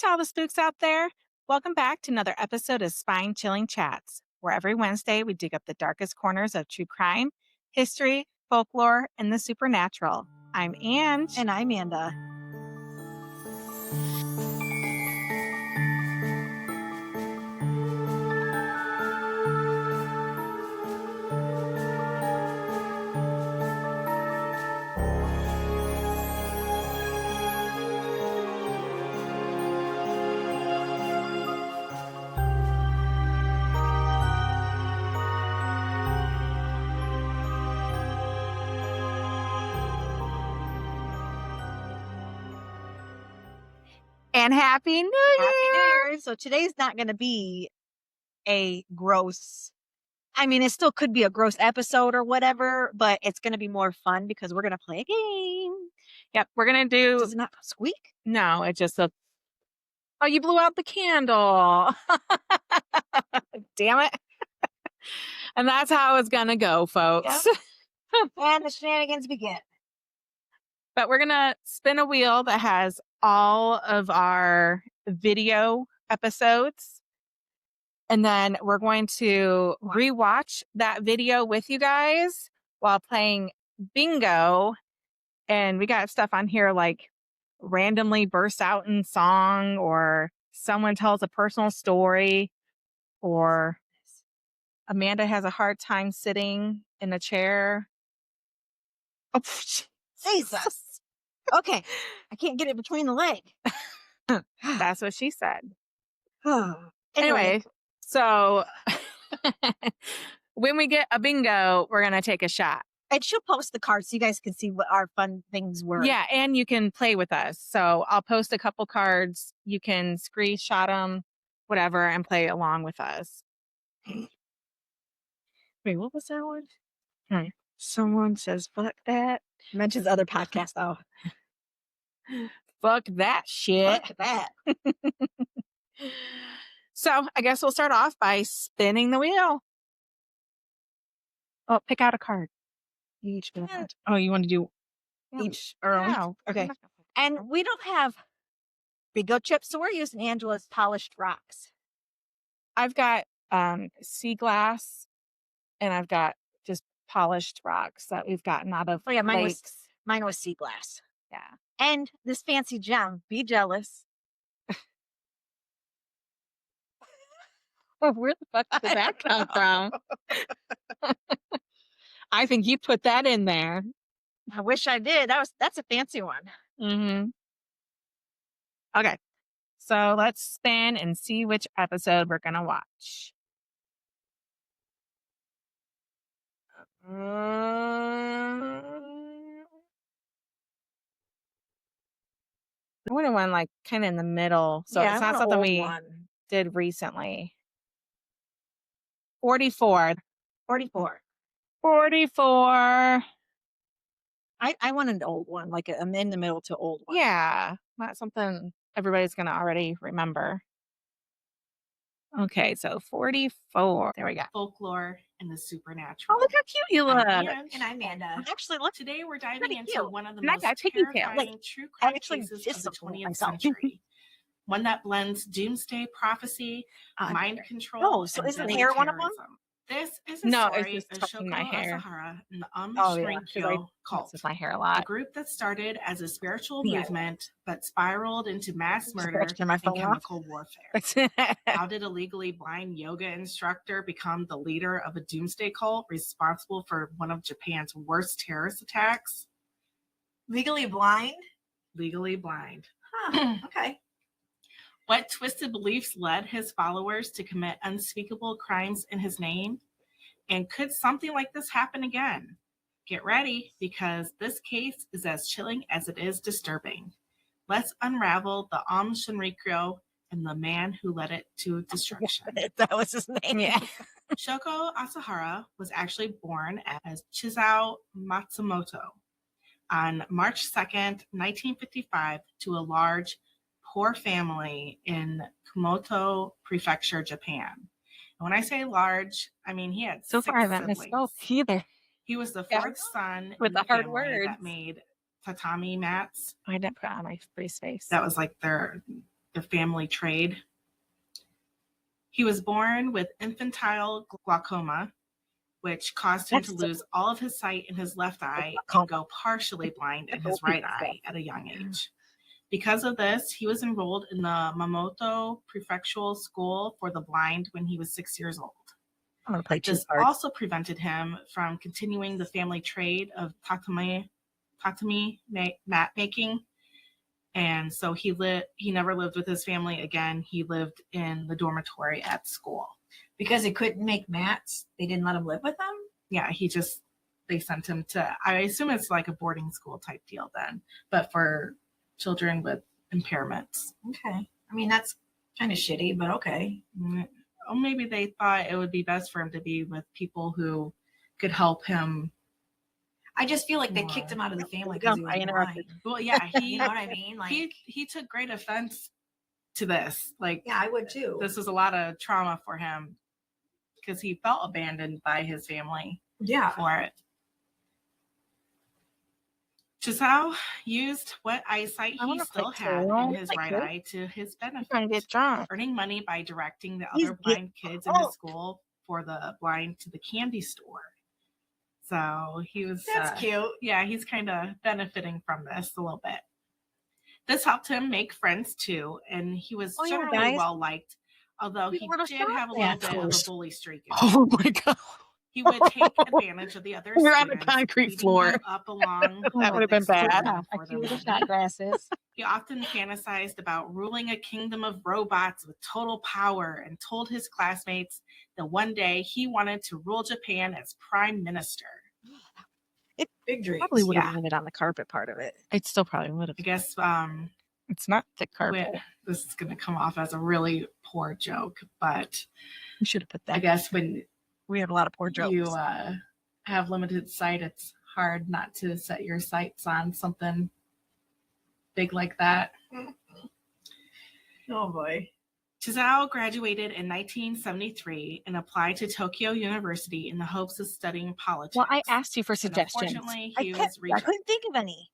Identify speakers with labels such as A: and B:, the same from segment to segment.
A: to all the spooks out there. Welcome back to another episode of Spine Chilling Chats, where every Wednesday we dig up the darkest corners of true crime, history, folklore, and the supernatural. I'm Ange.
B: And I'm Amanda.
A: And Happy New Year!
B: Happy New Year. So today's not going to be a gross, it still could be a gross episode or whatever, but it's going to be more fun because we're going to play a game.
A: Yep, we're going to do...
B: Does it not squeak?
A: No, it just... Oh, you blew out the candle. Damn it. And that's how it's going to go, folks.
B: Yep. And the shenanigans begin.
A: But we're going to spin a wheel that has all of our video episodes. And then we're going to rewatch that video with you guys while playing bingo. And we got stuff on here like randomly bursts out in song, or someone tells a personal story, or Amanda has a hard time sitting in a chair.
B: Oh, Jesus. Okay. I can't get it between the leg.
A: That's what she said.
B: Anyway,
A: so when we get a bingo, we're going to take a shot.
B: and she'll post the cards so you guys can see what our fun things were.
A: Yeah, and you can play with us. So I'll post a couple cards. You can screenshot them, whatever, and play along with us.
B: Wait, what was that one? Someone says, fuck that. Mentions other podcasts, though.
A: Fuck that shit.
B: Fuck that.
A: So I guess we'll start off by spinning the wheel. Oh, pick out a card.
B: Each.
A: Oh, you want to do
B: Each. Okay. And we don't have bingo chips, so we're using Angela's polished rocks.
A: I've got sea glass, and I've got just polished rocks that we've gotten out of
B: Mine was sea glass.
A: Yeah.
B: And this fancy gem. Be jealous.
A: Where the fuck did that come from? I think you put that in there.
B: I wish I did. That's a fancy one.
A: Mm-hmm. Okay. So let's spin and see which episode we're going to watch. I wanted one like kind of in the middle. So it's not something we did recently. 44.
B: 44.
A: 44.
B: I want an old one, like I'm in the middle to old one.
A: Yeah. Not something everybody's going to already remember. Okay, so 44. There we go.
C: Folklore and the supernatural.
A: Oh, look how cute you look.
C: And I'm Amanda.
B: Actually, look.
C: Today we're diving into
B: cute.
C: one of the
A: And I
C: most
A: got piggy tail.
C: terrifying true crime cases of the 20th century. One that blends doomsday prophecy, mind control,
B: so
C: and
B: isn't
C: deadly
B: hair one of them?
C: terrorism. This is a
A: No,
C: story
A: it's
C: of
A: just touching
C: Shoko
A: my hair.
C: Asahara and the
A: Shinrikyo
C: cult.
A: With my hair a
C: A
A: lot.
C: group that started as a spiritual
A: Yeah.
C: movement, but spiraled into mass murder
B: Turn my
C: and
B: phone off.
C: chemical warfare. How did a legally blind yoga instructor become the leader of a doomsday cult responsible for one of Japan's worst terrorist attacks?
B: Legally blind?
C: Legally blind.
B: Huh. Okay.
C: What twisted beliefs led his followers to commit unspeakable crimes in his name? And could something like this happen again? Get ready, because this case is as chilling as it is disturbing. Let's unravel the Shinrikyo and the man who led it to destruction.
B: That was his name.
A: Yeah.
C: Shoko Asahara was actually born as Chizao Matsumoto on March 2nd, 1955, to a large, poor family in Kumamoto Prefecture, Japan. And when I say large, I mean he had
A: So
C: six
A: far, I haven't
C: siblings.
A: misspoke either.
C: He was the fourth son
A: With
C: in
A: the hard
C: family
A: words.
C: that made tatami mats.
A: I didn't put it on my free space.
C: That was like their the family trade. He was born with infantile glaucoma, which caused him to lose all of his sight in his left eye and go partially blind in his right eye at a young age. Because of this, he was enrolled in the Mamoto Prefectural School for the Blind when he was 6 years old.
B: I'm gonna play
C: This also prevented him from continuing the family trade of tatami mat making. And so he never lived with his family again. He lived in the dormitory at school.
D: Because he couldn't make mats, they didn't let him live with them?
C: Yeah, they sent him to, I assume it's like a boarding school type deal then, but for children with impairments.
D: Okay. I mean, that's kind of shitty, but okay.
C: Or maybe they thought it would be best for him to be with people who could help him.
D: I just feel like they kicked him out of the family because he was blind.
C: Well, yeah,
D: You know what I mean? Like,
C: he took great offense to this. Like,
D: yeah, I would too.
C: This was a lot of trauma for him because he felt abandoned by his family.
D: Yeah.
C: For it. Chisao used what eyesight he still had in his right eye to his benefit, earning money by directing the other blind kids in his school for the blind to the candy store. So he was...
D: That's cute.
C: Yeah, he's kind of benefiting from this a little bit. This helped him make friends too, and he was generally well-liked, although he did have a little bit of a bully streak.
A: Oh my God.
C: He would take advantage of the other
A: You're
C: students,
A: on the concrete
C: leading
A: floor.
C: them up along
A: That would have been bad.
B: glasses.
C: He often fantasized about ruling a kingdom of robots with total power and told his classmates that one day he wanted to rule Japan as prime minister.
D: Big dreams.
B: Probably would have landed on the carpet part of it.
A: It still probably would have.
C: I guess
A: It's not thick carpet.
C: this is going to come off as a really poor joke, but
B: We should have put that.
C: I guess when
B: We had a lot of poor jokes.
C: you have limited sight, it's hard not to set your sights on something big like that.
D: Oh boy.
C: Chisao graduated in 1973 and applied to Tokyo University in the hopes of studying politics.
B: Well, I asked you for
C: And
B: suggestions.
C: unfortunately,
B: I
C: he was
B: couldn't think of any.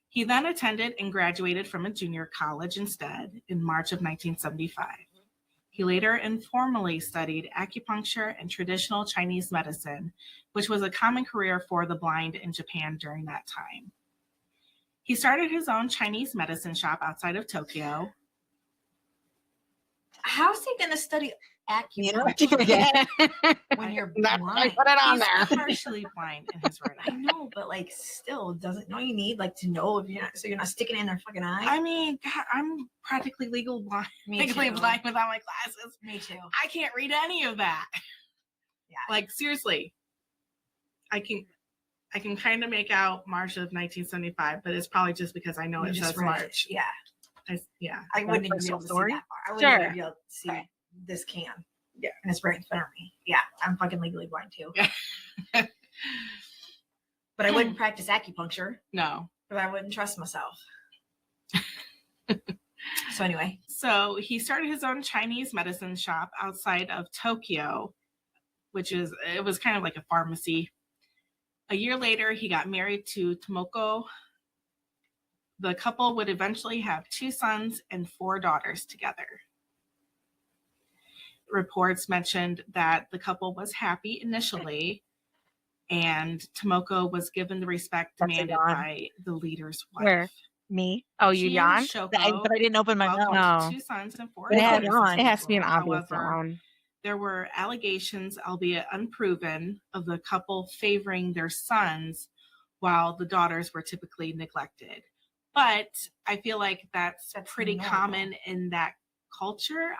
C: He then attended and graduated from a junior college instead in March of 1975. He later informally studied acupuncture and traditional Chinese medicine, which was a common career for the blind in Japan during that time. He started his own Chinese medicine shop outside of Tokyo.
D: How's he going to study acupuncture when you're blind?
A: Put it on
C: He's
A: there.
C: partially blind in his right
D: I
C: eye.
D: know, but like still don't you need like to know if you're not, so you're not sticking it in their fucking eye?
C: I mean, God, I'm practically legally blind
D: Me too.
C: without my glasses.
D: Me too.
C: I can't read any of that.
D: Yeah.
C: Like, seriously. I can kind of make out March of 1975, but it's probably just because I know
D: You
C: it
D: just
C: says
D: read
C: March.
D: it. Yeah.
C: Yeah.
D: I wouldn't even be
B: personal
D: able to
B: story?
D: see that far. I wouldn't
A: Sure.
D: even be able to see
B: Okay.
D: this can.
C: Yeah.
D: And it's right in front of me. Yeah. I'm fucking legally blind too.
C: Yeah.
D: But I wouldn't practice acupuncture,
C: No.
D: but I wouldn't trust myself. So anyway.
C: So he started his own Chinese medicine shop outside of Tokyo, it was kind of like a pharmacy. A year later, he got married to Tomoko. The couple would eventually have 2 sons and 4 daughters together. Reports mentioned that the couple was happy initially, and Tomoko was given the respect
B: That's a
C: demanded
B: yawn.
C: by the leader's wife.
A: Where?
B: Me?
A: Oh, you
C: She and
A: yawned?
C: Shoko
B: But I didn't open my
C: welcomed
B: mouth.
A: No.
C: 2 sons and 4
B: But it had
C: daughters.
B: yawn.
A: It has to be an obvious
C: However,
A: yawn.
C: there were allegations, albeit unproven, of the couple favoring their sons while the daughters were typically neglected. But I feel like that's pretty
D: normal.
C: common in that culture.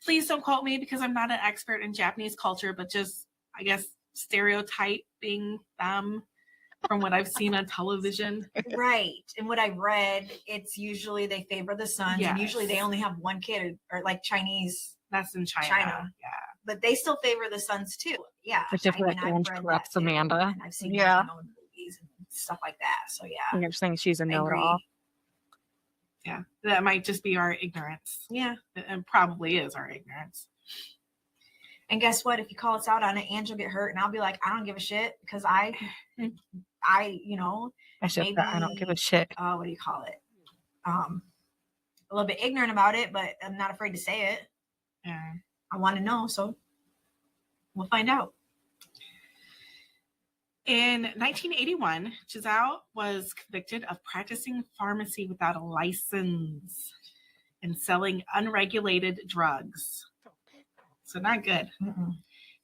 C: Please don't quote me because I'm not an expert in Japanese culture, but just, I guess, stereotyping them from what I've seen on television.
D: Right. And what I read, it's usually they favor the sons, and usually they
C: Yes.
D: only have one kid, or like Chinese,
C: That's in China.
D: China.
C: Yeah.
D: but they still favor the sons too. Yeah.
A: Which is
D: I mean,
A: what
D: I've
A: Ange
D: read
A: corrupts
D: that too,
A: Amanda.
D: and I've seen
B: Yeah.
D: that in movies and stuff like that. So yeah.
A: You're saying she's a
D: I
A: know-it-all.
D: agree.
C: Yeah. That might just be our ignorance.
D: Yeah.
C: It probably is our ignorance.
D: And guess what? If you call us out on it, Ange will get hurt, and I'll be like, I don't give a shit because I, you know,
A: I should. I don't give a shit.
D: what do you call it? little bit ignorant about it, but I'm not afraid to say it.
C: Yeah.
D: I want to know, so we'll find out.
C: In 1981, Chazal was convicted of practicing pharmacy without a license and selling unregulated drugs. So not good.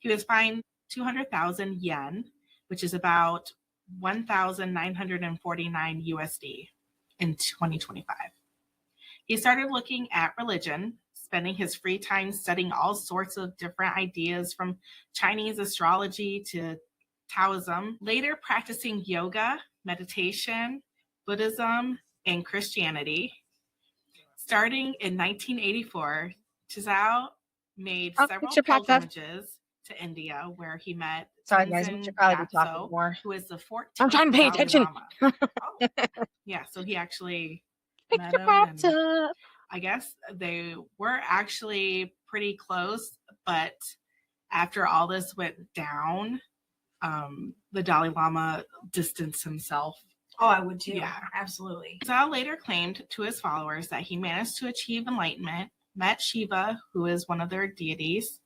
C: He was fined 200,000 yen, which is about 1,949 USD in 2025. He started looking at religion, spending his free time studying all sorts of different ideas from Chinese astrology to Taoism, later practicing yoga, meditation, Buddhism, and Christianity. Starting in 1984, Chazal made several pilgrimages to India where he met
B: Sorry, guys, we should probably be talking more.
C: who is the 14th
A: I'm trying to pay
C: Dalai
A: attention.
C: Lama. Yeah, so he actually met him. And I guess they were actually pretty close, but after all this went down, the Dalai Lama distanced himself.
D: Oh, I would too.
C: Yeah.
D: Absolutely.
C: Zhao later claimed to his followers that he managed to achieve enlightenment, met Shiva, who is one of their deities,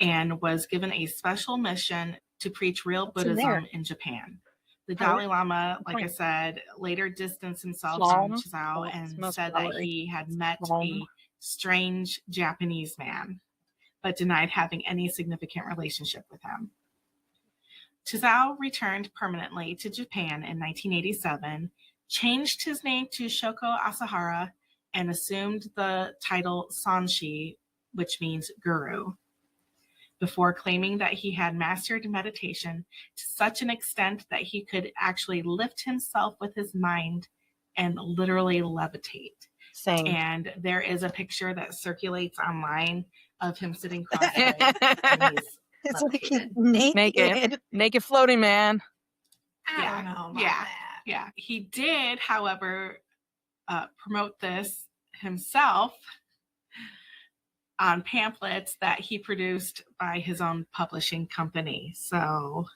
C: and was given a special mission to preach real Buddhism in Japan. The Dalai Lama, like I said, later distanced himself from Chazal and said that he had met a strange Japanese man, but denied having any significant relationship with him. Chazal returned permanently to Japan in 1987, changed his name to Shoko Asahara, and assumed the title Sanshi, which means guru, before claiming that he had mastered meditation to such an extent that he could actually lift himself with his mind and literally levitate.
B: Same.
C: And there is a picture that circulates online of him sitting cross-legged. And he's
B: It's like he's
A: Naked. Naked floating, man.
D: I don't know about
C: Yeah.
D: that.
C: Yeah. He did, however, promote this himself on pamphlets that he produced by his own publishing company. So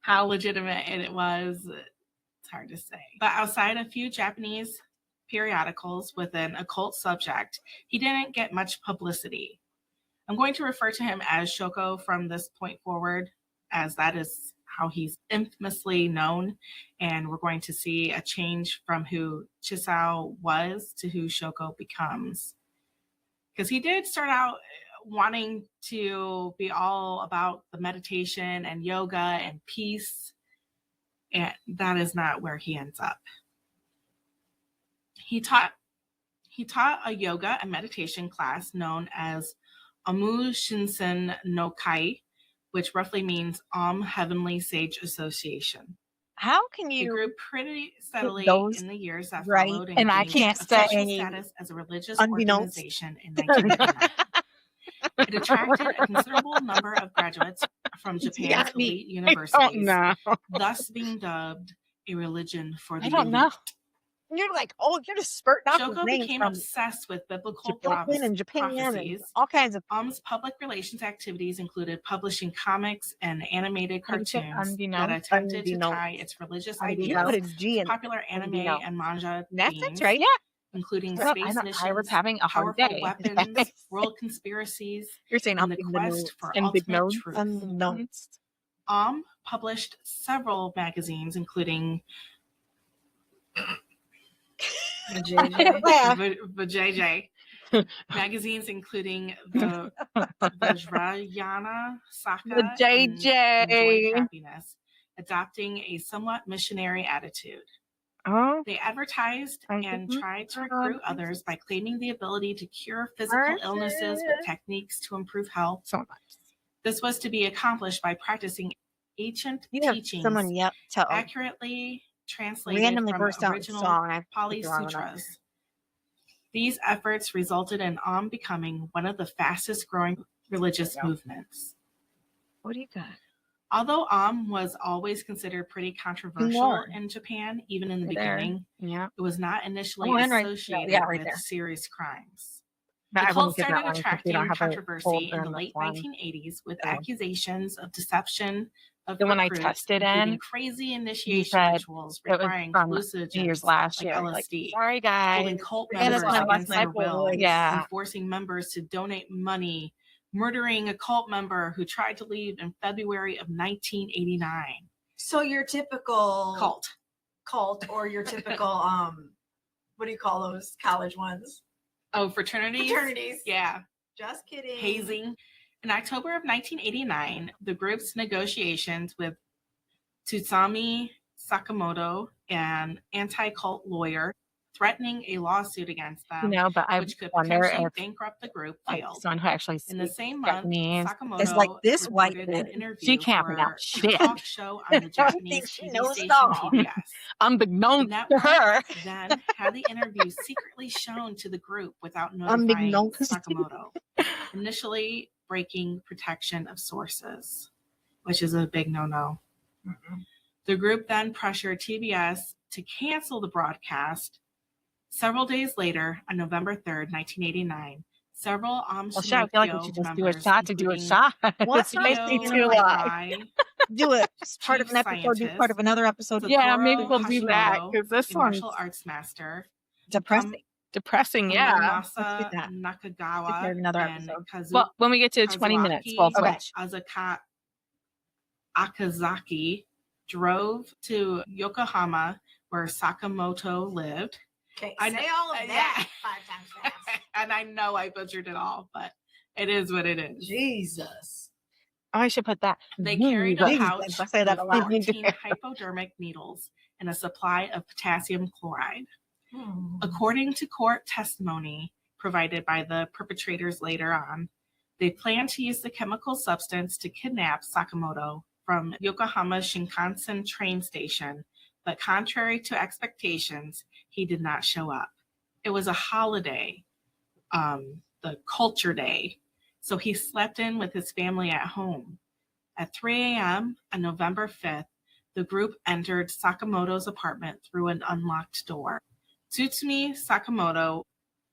C: how legitimate it was, it's hard to say. But outside a few Japanese periodicals with an occult subject, he didn't get much publicity. I'm going to refer to him as Shoko from this point forward, as that is how he's infamously known. And we're going to see a change from who Chisao was to who Shoko becomes. Because he did start out wanting to be all about the meditation and yoga and peace. And that is not where he ends up. He taught a yoga and meditation class known as Amu Shinsen no Kai, which roughly means Heavenly Sage Association.
B: How can
C: It
B: you
C: grew pretty steadily
B: those
C: in the years that
B: right,
C: followed,
A: and I
C: gained
A: can't
C: official
B: say
C: status as a religious
B: unbeknownst.
C: organization in 1989. It attracted a considerable number of graduates from Japan's
B: got me.
C: elite
A: I
C: universities,
A: don't know.
C: thus being dubbed a religion for the
A: I don't
C: elite.
A: know.
B: You're like, oh, you're just spurting off
C: Shoko
B: names
C: became
B: from
C: obsessed with biblical
B: Japan and Japan and
C: prophecies.
B: all kinds of
C: Public relations activities included publishing comics and animated
A: How do you say
C: cartoons that
A: unbeknownst?
C: attempted to
B: Unbeknownst.
C: tie its religious
B: you
C: ideas
B: put a G
C: to
B: in.
C: popular anime
B: Unbeknownst.
C: and manga
B: That's
C: themes,
B: right. Yeah.
C: including
A: Look,
C: space
A: I
C: missions,
A: was having a hard
C: powerful
A: day.
C: weapons, world conspiracies,
B: You're saying
C: and the quest for
A: and big
C: ultimate
A: nodes.
C: truth.
B: unbeknownst.
C: Published several magazines, including Vajayjay, magazines including the Vajrayana, Saka,
A: The
C: and Enjoy
A: JJ.
C: Happiness, adopting a somewhat missionary attitude.
A: Oh,
C: They advertised and tried to recruit others by claiming the ability to cure physical illnesses with techniques to improve health.
A: so much.
C: This was to be accomplished by practicing ancient
B: You have
C: teachings
B: someone tell
C: accurately translated
B: randomly
C: from
B: burst out
C: original
B: song. I
C: Pali
B: think you're wrong about
C: Sutras. These efforts resulted in becoming one of the fastest growing religious movements.
B: What do you got?
C: Although was always considered pretty controversial in Japan, even in the beginning,
A: Yeah.
C: it was not initially
B: Oh, and right-
C: associated
B: yeah, right
C: with
B: there.
C: serious crimes.
A: But
C: The
A: I
C: cult
A: wouldn't get that
C: started
A: one because we
C: attracting
A: don't have a
C: controversy
A: folder
C: in the
A: in the
C: late
A: one.
C: 1980s with
A: So-
C: accusations of deception, of
A: The one I
C: recruits,
A: tested
C: including
A: in,
C: crazy
A: you
C: initiation
A: said
C: rituals
A: it was
C: requiring
A: from New
C: hallucinogens
A: Year's last
C: like
A: year. Like,
C: LSD,
A: sorry, guys.
C: holding cult
B: Yeah, that's
C: members
B: when I lost
C: against
B: my
C: their will,
B: voice.
A: Yeah.
C: and forcing members to donate money, murdering a cult member who tried to leave in February of 1989.
D: So your typical
C: Cult.
D: or your typical what do you call those college ones?
C: Oh, fraternities?
D: Fraternities.
C: Yeah.
D: Just kidding.
C: Hazing. In October of 1989, the group's negotiations with Tsutsumi Sakamoto, an anti-cult lawyer, threatening a lawsuit against them,
A: But I
C: which could
A: wonder
C: potentially
A: if
C: bankrupt the group,
A: like
C: failed.
A: someone who actually
C: In the
A: speaks
C: same month,
A: Japanese
C: Sakamoto
B: It's like this white
C: reported an
B: woman.
C: interview
A: She can't
C: for
A: pronounce
C: a
A: shit.
C: talk show on the
B: I
C: Japanese
B: think she
C: TV
B: knows it
C: station
B: all.
C: TBS. The
A: unbeknownst to
C: network
A: her.
C: then had the interview secretly shown to the group without notifying
B: Unbeknownst.
C: Sakamoto, initially breaking protection of sources, which is a big no-no. The group then pressured TBS to cancel the broadcast. Several days later, on November 3rd, 1989, several
A: Well, shit, I feel like we
C: Shinrikyo
A: should just do a
C: members,
A: shot to do a
C: including
A: shot.
B: What's
A: It makes me
C: Video
A: too
B: Rai.
A: live.
B: Do it. It's part of
C: Chief
B: an episode. Do part
C: scientist,
B: of another episode.
A: Yeah, maybe
C: Sakuro
A: we'll do that
C: Hashimoto,
A: because this
C: a
A: one's
C: martial arts master,
B: Depressing.
A: depressing. Yeah.
B: Let's do
C: Kamamasa
B: that. It's part
C: Nakagawa,
B: of another
C: and
B: episode.
A: Well, when we get to 20 minutes, we'll
C: Kazuaki
A: switch.
C: Akazaki drove to Yokohama, where Sakamoto lived.
D: Okay,
C: I
D: say
C: kn-
D: all of
C: yeah.
D: that 5 times fast.
C: And I know I butchered it all, but it is what it is.
D: Jesus.
A: Oh, I should put that.
C: They carried a
B: Jesus,
C: pouch
B: I say that
C: with
B: a lot.
C: 14 hypodermic needles and a supply of potassium chloride.
D: Hmm.
C: According to court testimony provided by the perpetrators later on, they planned to use the chemical substance to kidnap Sakamoto from Yokohama Shinkansen train station, but contrary to expectations, he did not show up. It was a holiday, the culture day, so he slept in with his family at home. At 3 a.m. on November 5th, the group entered Sakamoto's apartment through an unlocked door. Tsutsumi Sakamoto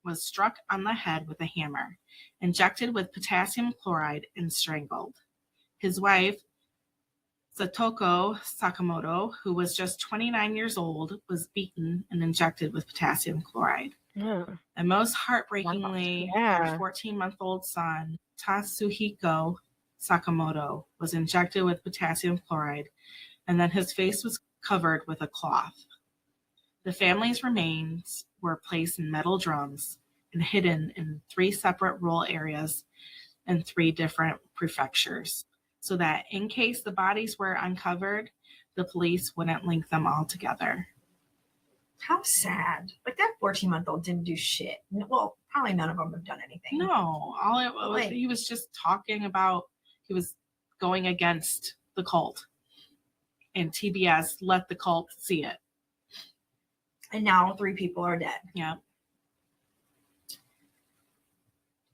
C: was struck on the head with a hammer, injected with potassium chloride, and strangled. His wife, Satoko Sakamoto, who was just 29 years old, was beaten and injected with potassium chloride.
A: Mm.
C: And most heartbreakingly,
A: Yeah.
C: her 14-month-old son, Tatsuhiko Sakamoto, was injected with potassium chloride, and then his face was covered with a cloth. The family's remains were placed in metal drums and hidden in 3 separate rural areas in 3 different prefectures, so that in case the bodies were uncovered, the police wouldn't link them all together.
D: How sad. Like that 14-month-old didn't do shit. Well, probably none of them have done anything.
C: No, all it was,
D: Like-
C: he was just talking about, he was going against the cult. And TBS let the cult see it.
D: And now 3 people are dead.
C: Yeah.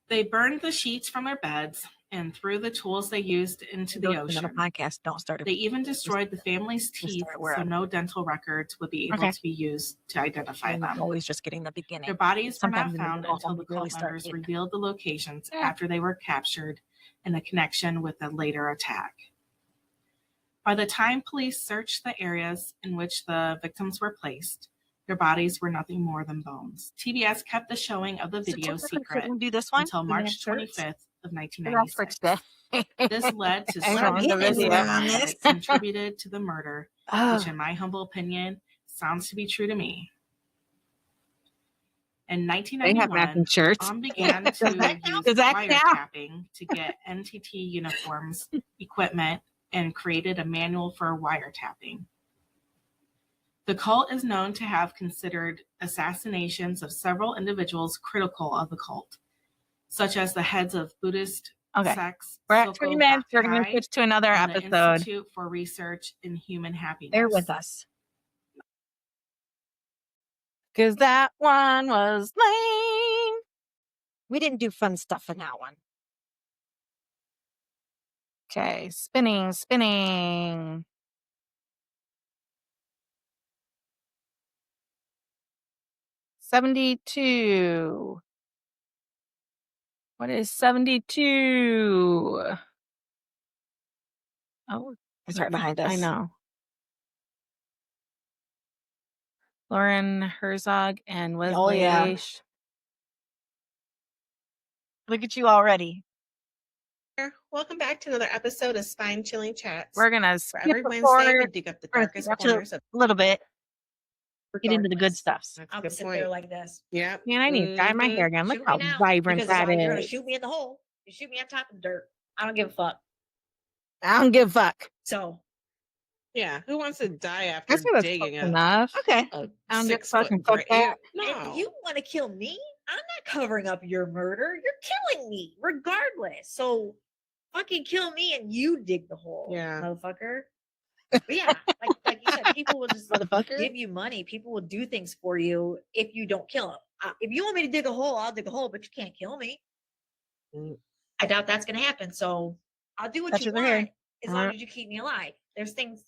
C: They burned the sheets from their beds and threw the tools they used into the
B: Another
C: ocean.
B: podcast. Don't start it.
C: They even destroyed the family's teeth
B: start
C: so
B: wherever.
C: no dental records would be able
A: Okay.
C: to be used to identify
B: I'm
C: them.
B: always just getting the beginning.
C: Their bodies were
B: Sometimes
C: not
B: in the
C: found
B: middle,
C: until
B: when
C: the
B: we really
C: cult
B: start
C: members
B: getting it.
C: revealed the locations
A: Yeah.
C: after they were captured in a connection with a later attack. By the time police searched the areas in which the victims were placed, their bodies were nothing more than bones. TBS kept the showing of the video secret
B: Do this one
C: until
B: We can have
C: March
B: shirts.
C: 25th of
A: That's
C: 1996.
A: today.
C: This led to
A: Hang
C: so
A: on,
C: many
A: the video.
C: rumors
B: on
C: that
B: this.
C: it contributed to the murder,
B: Oh,
C: which in my humble opinion sounds to be true to me. In
A: They have
C: 1991,
A: matching shirts.
C: began to use
A: Does that count?
C: wiretapping to get NTT uniforms, equipment, and created a manual for wiretapping. The cult is known to have considered assassinations of several individuals critical of the cult, such as the heads of Buddhist
A: Okay.
C: sects,
A: We're at 20 minutes. We're going to switch to another
C: and the
A: episode.
C: Institute for Research in Human Happiness.
B: bear with us.
A: Because that one was lame.
B: We didn't do fun stuff in that one.
A: Okay. Spinning. 72. What is 72? Oh,
B: It's right behind us.
A: I know. Loren, Herzog, and Wesley.
B: Oh, yeah. Look at you already.
E: Welcome back to another episode of SpineChillingChats.
A: We're gonna
E: Where
A: skip
E: every
A: the
E: Wednesday we
A: forward.
E: dig up the
B: We're gonna
E: darkest
B: skip
E: corners of
B: a little bit. Get into the good
E: darkness.
B: stuff.
E: That's a
D: I'll
E: good
D: sit
E: point.
D: there like this.
E: Yeah.
A: Man, I need to dye my hair again. Look
D: Shoot
A: how
D: me now,
A: vibrant
D: because
A: that
D: you're gonna
A: is.
D: shoot me in the hole. You shoot me on top of the dirt. I don't give a fuck.
A: I don't give a fuck.
D: So
E: Yeah. Who wants to die after
A: That's that's
E: digging
A: close
E: a
A: enough.
B: Okay.
A: I don't give a
E: 6
A: fucking
E: foot
A: fuck
E: grave?
A: that.
E: No.
D: if you want to kill me, I'm not covering up your murder. You're killing me regardless. So fucking kill me and you dig the hole,
E: Yeah.
D: motherfucker. But yeah, like you said, people will just
B: Motherfucker.
D: give you money. People will do things for you if you don't kill them. If you want me to dig a hole, I'll dig a hole, but you can't kill me.
E: Mm.
D: I doubt that's going to happen. So I'll do what
B: That's
D: you
B: what they're
D: want as long as you keep me alive. There's things,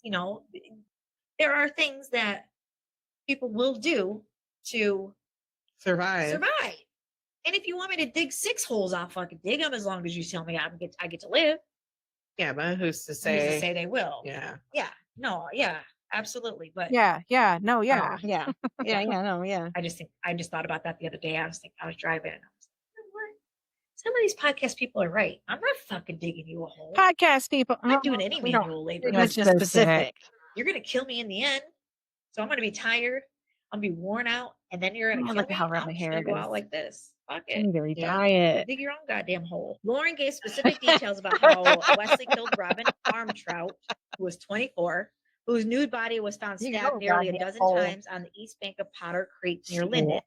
D: there are things that people will do to
E: Survive.
D: survive. And if you want me to dig 6 holes, I'll fucking dig them as long as you tell me I get to live.
E: Yeah, but who's to
D: Who's
E: say?
D: to say they will?
E: Yeah.
D: Yeah. No. Yeah. Absolutely. But
A: Yeah, no, yeah.
B: Yeah. No, yeah.
D: I just thought about that the other day. I was driving and I was like, you know what? Some of these podcast people are right. I'm not fucking digging you a hole.
A: Podcast people.
D: I'm not doing any
A: we don't-
D: manual labor.
A: That's
B: That's just specific.
D: You're gonna kill me in the end. So I'm gonna be tired. I'm gonna be worn out, and then you're gonna
B: Oh,
D: kill
B: look
D: me.
B: at how red
D: I'm
B: my
D: just
B: hair
D: gonna go
B: is.
D: out like this. Fuck
B: I
D: it.
B: need to
E: Yeah.
B: redye it.
D: Dig your own goddamn hole. Lauren gave specific details about how Wesley killed Robin Armtrout, who was 24, whose nude body was found
B: Dig your
D: stabbed
B: own
D: nearly a
B: goddamn
D: dozen
B: hole.
D: times on the east bank of Potter Creek near
B: Shit.
D: Linden.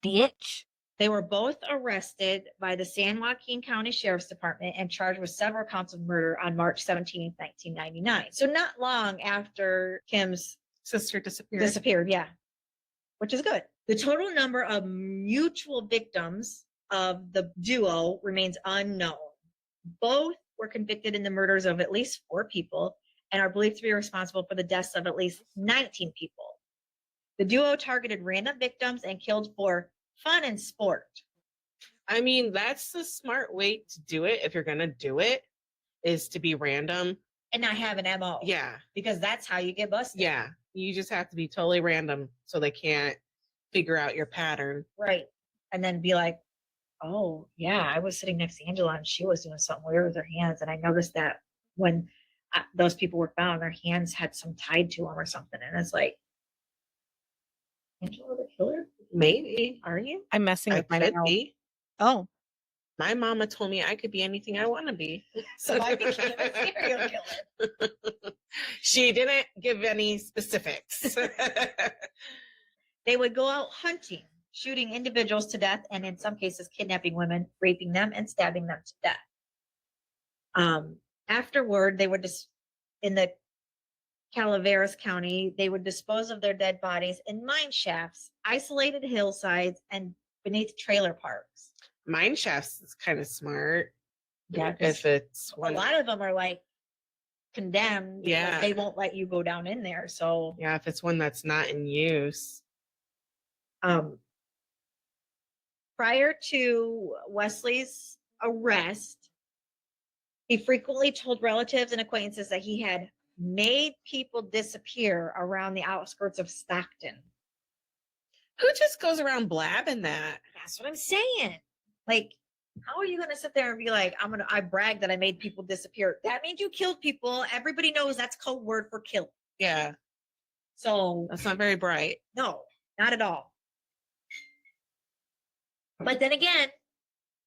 B: Bitch.
D: They were both arrested by the San Joaquin County Sheriff's Department and charged with several counts of murder on March 17, 1999. So not long after Kim's
E: Sister disappeared.
D: disappeared, yeah, which is good. The total number of mutual victims of the duo remains unknown. Both were convicted in the murders of at least 4 people and are believed to be responsible for the deaths of at least 19 people. The duo targeted random victims and killed for fun and sport.
E: I mean, that's the smart way to do it. If you're going to do it, is to be random.
D: And not have an MO.
E: Yeah.
D: Because that's how you get busted.
E: Yeah. You just have to be totally random so they can't figure out your pattern.
D: Right. And then be like, oh, yeah, I was sitting next to Angela and she was doing something weird with her hands. And I noticed that when those people were found, their hands had some tied to them or something. And it's like, Angela the killer?
E: Maybe.
D: Are you?
A: I'm messing
E: I
A: with my
E: could
A: nails.
E: be.
B: Oh.
E: My mama told me I could be anything I want to be.
D: So I became a serial killer.
E: She didn't give any specifics.
D: They would go out hunting, shooting individuals to death, and in some cases, kidnapping women, raping them, and stabbing them to death. Afterward, they would in the Calaveras County, they would dispose of their dead bodies in mine shafts, isolated hillsides, and beneath trailer parks.
E: Mine shafts is kind of smart.
D: Yeah, 'cause
E: If it's
D: a
E: one.
D: lot of them are like condemned. Like,
E: Yeah.
D: they won't let you go down in there. So
E: Yeah, if it's one that's not in use.
D: prior to Wesley's arrest, he frequently told relatives and acquaintances that he had made people disappear around the outskirts of Stockton.
E: Who just goes around blabbing that?
D: That's what I'm saying. Like, how are you going to sit there and be like, I brag that I made people disappear? That means you killed people. Everybody knows that's code word for kill.
E: Yeah,
D: So
E: that's not very bright.
D: no, not at all. But then again,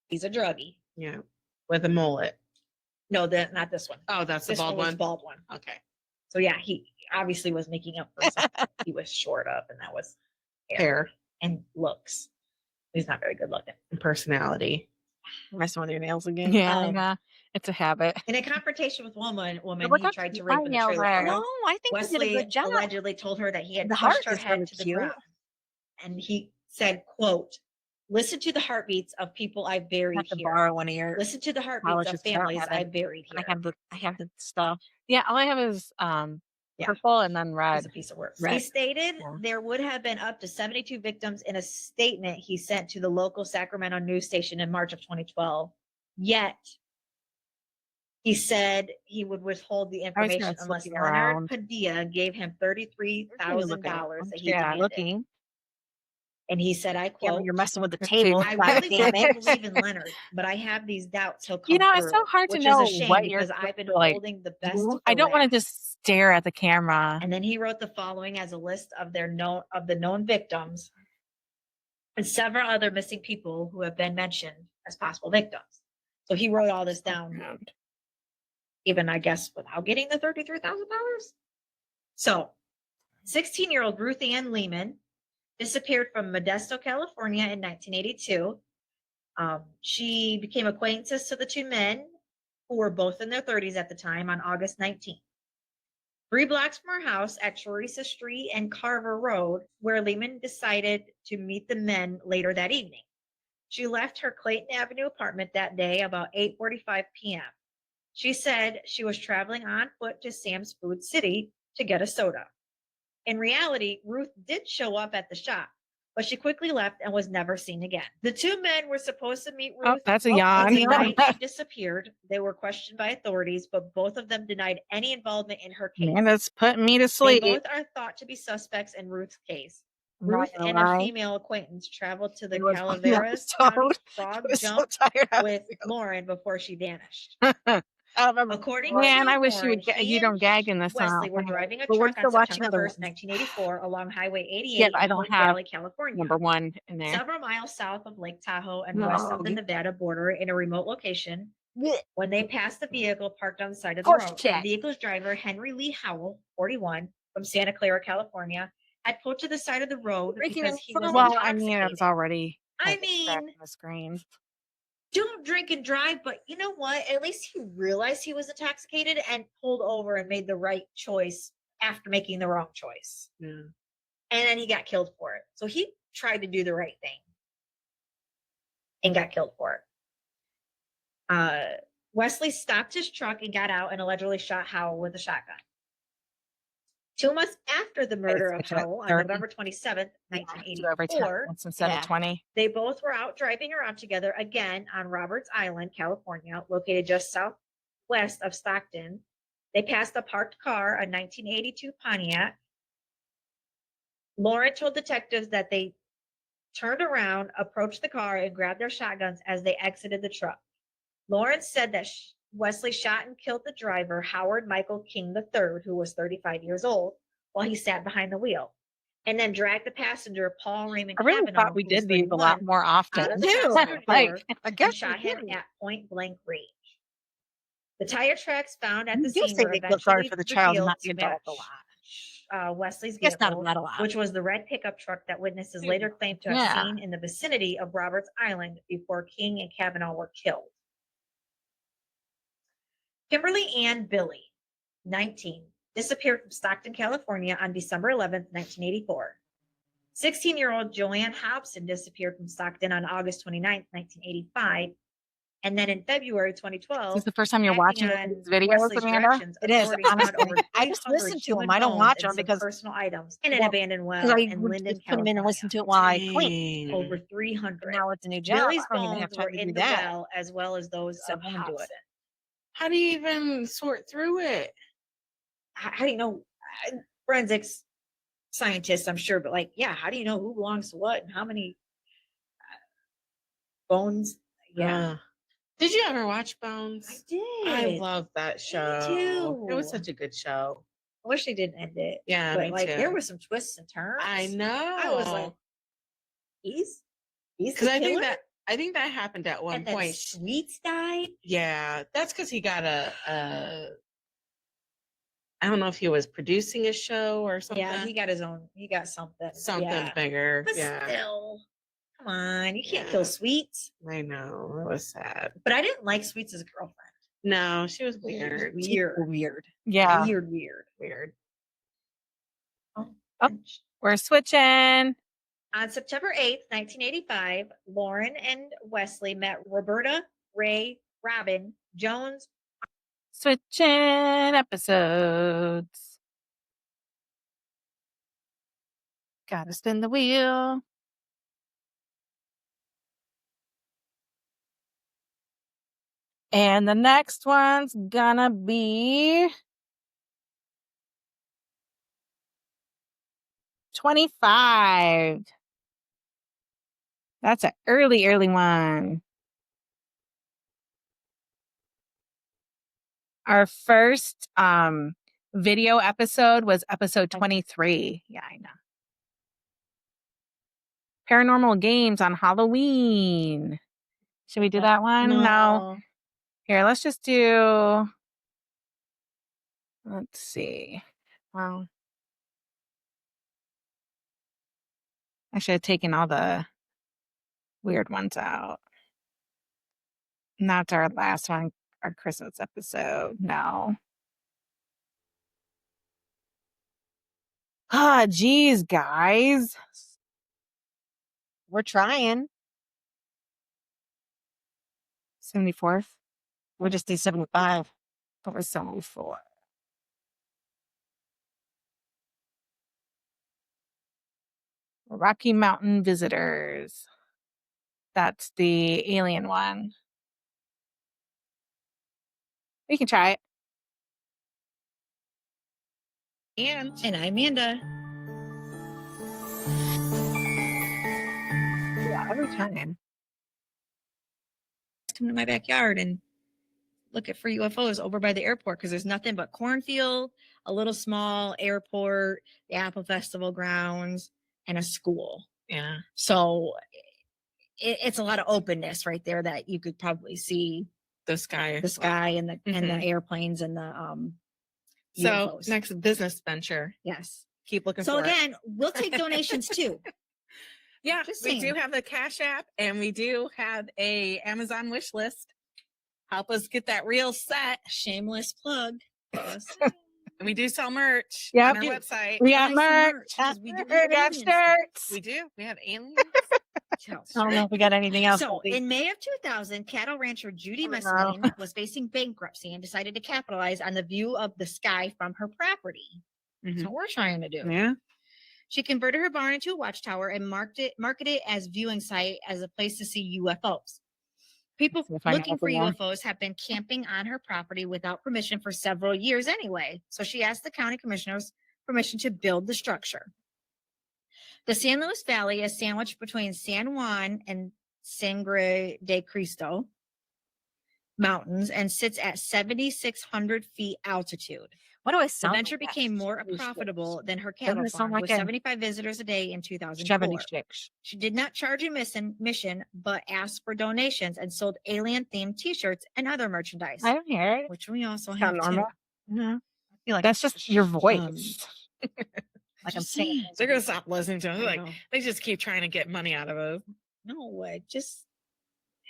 D: he's a druggie.
E: Yeah, with a mullet.
D: No, not this one.
E: Oh, that's the
D: This
E: bald
D: one was
E: one.
D: bald one.
E: Okay.
D: So yeah, he obviously was making up for something. He was short up, and that was
E: Hair
D: and looks. He's not very good looking.
E: and personality.
B: Messing with your nails again.
A: Yeah,
D: Um,
A: it's a habit.
D: In a confrontation with woman,
A: Look
D: he
A: up
D: tried to
A: my
D: rape in the
A: nails
D: trailer
A: there.
D: park.
B: No, I think he did
D: Wesley
B: a good job.
D: allegedly told her that he had
B: The
D: pushed
B: heart
D: her
B: is
D: head
B: really
D: to the
B: cute.
D: ground. And he said, quote, listen to the heartbeats of people I
B: I
D: buried
B: have to
D: here.
B: borrow one of your
D: Listen to the heartbeats
B: polishes
D: of
B: 'cause I don't
D: families
B: have
D: I
B: it.
D: buried here.
B: I have the stuff.
A: Yeah, all I have is
D: Yeah.
A: purple and then
D: He's
A: red.
D: a piece of work.
B: Red.
D: He stated
B: Yeah.
D: there would have been up to 72 victims in a statement he sent to the local Sacramento news station in March of 2012. Yet He said he would withhold the
A: I was
D: information
A: just
D: unless
A: looking
D: Leonard
A: around.
D: Padilla gave him $33,000 that he
B: Yeah,
D: demanded.
B: looking.
D: And he said, I
B: Yeah,
D: quote,
B: but you're messing with the
A: Let's
B: table.
A: see.
D: I
B: God
D: really
B: damn
D: want to
B: it.
D: believe in Leonard, but I have these doubts he'll come
A: You know, it's so
D: through,
A: hard to
D: which
A: know
D: is a shame
A: what you're
D: because I've been
A: supposed to, like,
D: holding the best
A: do.
D: for
A: I don't want to
D: last.
A: just stare at the camera.
D: And then he wrote the following as a list of the known victims and several other missing people who have been mentioned as possible victims. So he wrote all this down, even I guess without getting the $33,000. So 16-year-old Ruth Ann Lehman disappeared from Modesto, California in 1982. She became acquaintances to the two men who were both in their 30s at the time on August 19th. 3 blocks from her house at Teresa Street and Carver Road, where Lehman decided to meet the men later that evening. She left her Clayton Avenue apartment that day about 8:45 p.m. She said she was traveling on foot to Sam's Food City to get a soda. In reality, Ruth did show up at the shop, but she quickly left and was never seen again. The two men were supposed to meet
A: Oh,
D: Ruth
A: that's a
D: on
A: yawn.
D: the night she disappeared. They were questioned by authorities, but both of them denied any involvement in her case.
A: Amanda's putting me to
D: They
A: sleep.
D: both are thought to be suspects in Ruth's case.
B: I'm not
D: Ruth
B: gonna
D: and a
B: lie.
D: female acquaintance traveled to the
B: It was one
D: Calaveras
B: episode.
D: County
B: I
D: frog
B: was so
D: jump
B: tired.
D: with Loren before she vanished.
B: I don't remember.
D: According
A: Man,
D: to
A: I wish you
D: Loren,
A: would get.
D: he
A: You
D: and
A: don't gag in this
D: Wesley
A: one.
D: were driving a
B: But we're
D: truck on
B: still watching
D: September
B: other
D: 1st,
B: ones.
D: 1984, along Highway 88
A: Yeah, but I
D: in
A: don't
D: Hope
A: have
D: Valley, California,
A: number one in there.
D: several miles south of Lake Tahoe and west of the Nevada border in a remote location. When they passed the vehicle parked on the side of the
B: Horse
D: road,
B: check.
D: the vehicle's driver, Henry Lee Howell, 41, from Santa Clara, California, had pulled to the side of the road
B: Drinking
D: because
B: in
D: he was
B: front.
A: Well, I mean, it
D: intoxicated.
A: was already.
D: I
A: like,
D: mean,
A: on the screen.
D: don't drink and drive, but you know what? At least he realized he was intoxicated and pulled over and made the right choice after making the wrong choice.
E: Yeah.
D: And then he got killed for it. So he tried to do the right thing and got killed for it. Wesley stopped his truck and got out and allegedly shot Howell with a shotgun. 2 months after the murder of Howell on
A: 30.
D: November 27th,
A: Do every
D: 1984,
A: 10 minutes instead
B: Yeah.
A: of 20.
D: they both were out driving around together again on Roberts Island, California, located just southwest of Stockton. They passed a parked car, a 1982 Pontiac. Loren told detectives that they turned around, approached the car, and grabbed their shotguns as they exited the truck. Loren said that Wesley shot and killed the driver, Howard Michael King III, who was 35 years old, while he sat behind the wheel, and then dragged the passenger, Paul Raymond
A: I really
D: Cavanaugh,
A: thought we
D: who was
A: did these a lot
D: 31,
A: more often.
D: out of the
B: do.
D: passenger
A: Like,
D: door
B: I
D: and
B: guess
D: shot
B: we
D: him
B: do.
D: at point blank range. The tire tracks found at
B: You
D: the
B: do
D: scene
B: say
D: were
B: they feel sorry
D: eventually
B: for the child and
D: revealed
B: not the
D: to
B: adult a
D: match
B: lot.
D: Wesley's
B: Guess not
D: vehicle,
B: a lot.
D: which was the red pickup truck that witnesses later claimed to have
A: Yeah.
D: seen in the vicinity of Roberts Island before King and Cavanaugh were killed. Kimberly Ann Billy, 19, disappeared from Stockton, California on December 11th, 1984. 16-year-old Joanne Hobson disappeared from Stockton on August 29th, 1985. And then in February
A: Is
D: 2012,
A: this the first time you're
D: acting
A: watching
D: on
A: these videos,
D: Wesley's
A: Amanda?
D: directions,
B: It is,
D: authorities found
B: honestly.
D: over
B: I just
D: 300
B: listen to
D: human
B: them. I don't
D: bones
B: watch
D: and
B: them
D: some
B: because
D: personal items in an
B: well,
D: abandoned
B: because
D: well
B: I
D: in
B: would
D: Linden,
B: just put them in and
D: California.
B: listen to it while I clean.
E: Dang.
D: Over 300.
B: But now it's a new job.
D: Billy's
B: I don't even have
D: bones
B: time
D: were
B: to do
D: in the
B: that.
D: well as well as those
B: So
D: of
B: I'm gonna do it.
D: Hobson.
E: How do you even sort through it?
D: How do you know? Forensics scientists, I'm sure, but like, yeah, how do you know who belongs to what and how many bones? Yeah,
E: Did you ever watch
D: I
E: Bones?
D: did.
E: I love that show. It was
D: too.
E: such a good show.
D: I wish they didn't end it.
E: Yeah,
D: but
E: me
D: like
E: too.
D: there were some twists and turns.
E: I know.
D: I was like, he's
E: because
D: the killer?
E: I think that happened at one
D: and then
E: point.
D: Sweets died.
E: Yeah, that's because he got I don't know if he was producing a show or something.
D: Yeah, he got his own. He got something.
E: something
D: Yeah.
E: bigger.
D: But
E: Yeah,
D: still, come on, you can't
E: Yeah.
D: kill Sweets.
E: I know. It was sad.
D: But I didn't like Sweets as a girlfriend.
E: No, she was weird.
D: Weird.
A: Yeah.
D: Weird. Oh.
A: We're switching.
D: On September 8th, 1985, Loren and Wesley met Roberta Ray Robin Jones.
A: Switching episodes. Gotta spin the wheel. And the next one's gonna be 25. That's an early one. Our first video episode was episode 23. Yeah, I know. Paranormal games on Halloween. Should we do that one? No. Here, let's just do. Let's see. Well, I should have taken all the weird ones out. And that's our last one, our Christmas episode. No. Ah, geez, guys.
B: We're trying.
A: 74th.
B: We'll just do 75.
A: What was 74? Rocky Mountain Visitors. That's the alien one. We can try it.
E: And
D: And I'm Amanda.
A: Yeah, every time.
D: Come to my backyard and look at for UFOs over by the airport because there's nothing but cornfield, a little small airport, the Apple Festival grounds, and a school.
E: yeah,
D: So it's a lot of openness right there that you could probably see
E: the sky.
D: the sky and the
E: Mhm.
D: airplanes and the
E: So
D: UFOs.
E: next business venture.
D: Yes.
E: Keep looking
D: So
E: for it.
D: again, we'll take donations too.
E: Yeah,
D: Just
E: we do
D: saying.
E: have a Cash App and we do have a Amazon wish list. Help us get that real set.
D: Shameless plug.
E: And we do sell merch
A: Yep.
E: on our
D: We do.
E: website.
A: We got
D: Buy some
A: merch.
D: 'cause we do
A: We got
D: aliens stuff.
A: shirts.
E: We do. We have aliens.
D: So-
B: I don't know if we got anything else.
D: So, in May of 2000, cattle rancher Judy
A: I don't know.
D: Messeline was facing bankruptcy and decided to capitalize on the view of the sky from her property. That's
E: Mhm.
D: what we're trying to do.
E: Yeah.
D: She converted her barn into a watchtower and marketed it as viewing site as a place to see UFOs. People
A: See if I know
D: looking for
A: anything more.
D: UFOs have been camping on her property without permission for several years anyway. So she asked the county commissioners permission to build the structure. The San Luis Valley is sandwiched between San Juan and Sangre de Cristo mountains and sits at 7,600 feet altitude.
B: What do I
D: The
B: sound
D: venture
B: like that?
D: became more
B: 76.
D: profitable than her
B: Doesn't
D: cattle
B: it sound
D: farm,
B: like
D: with
B: a
D: 75 visitors a day in 2004.
B: 76.
D: She did not charge a mission, but asked for donations and sold alien-themed T-shirts and other merchandise,
A: I don't hear it.
D: which we also
A: Sound
D: have too.
A: normal?
B: No. I feel like
A: That's just your voice.
B: like I'm
D: Just
B: saying.
D: saying.
E: They're gonna stop listening to us.
D: I
E: Like
D: know.
E: they just keep trying to get money out of us.
D: No, just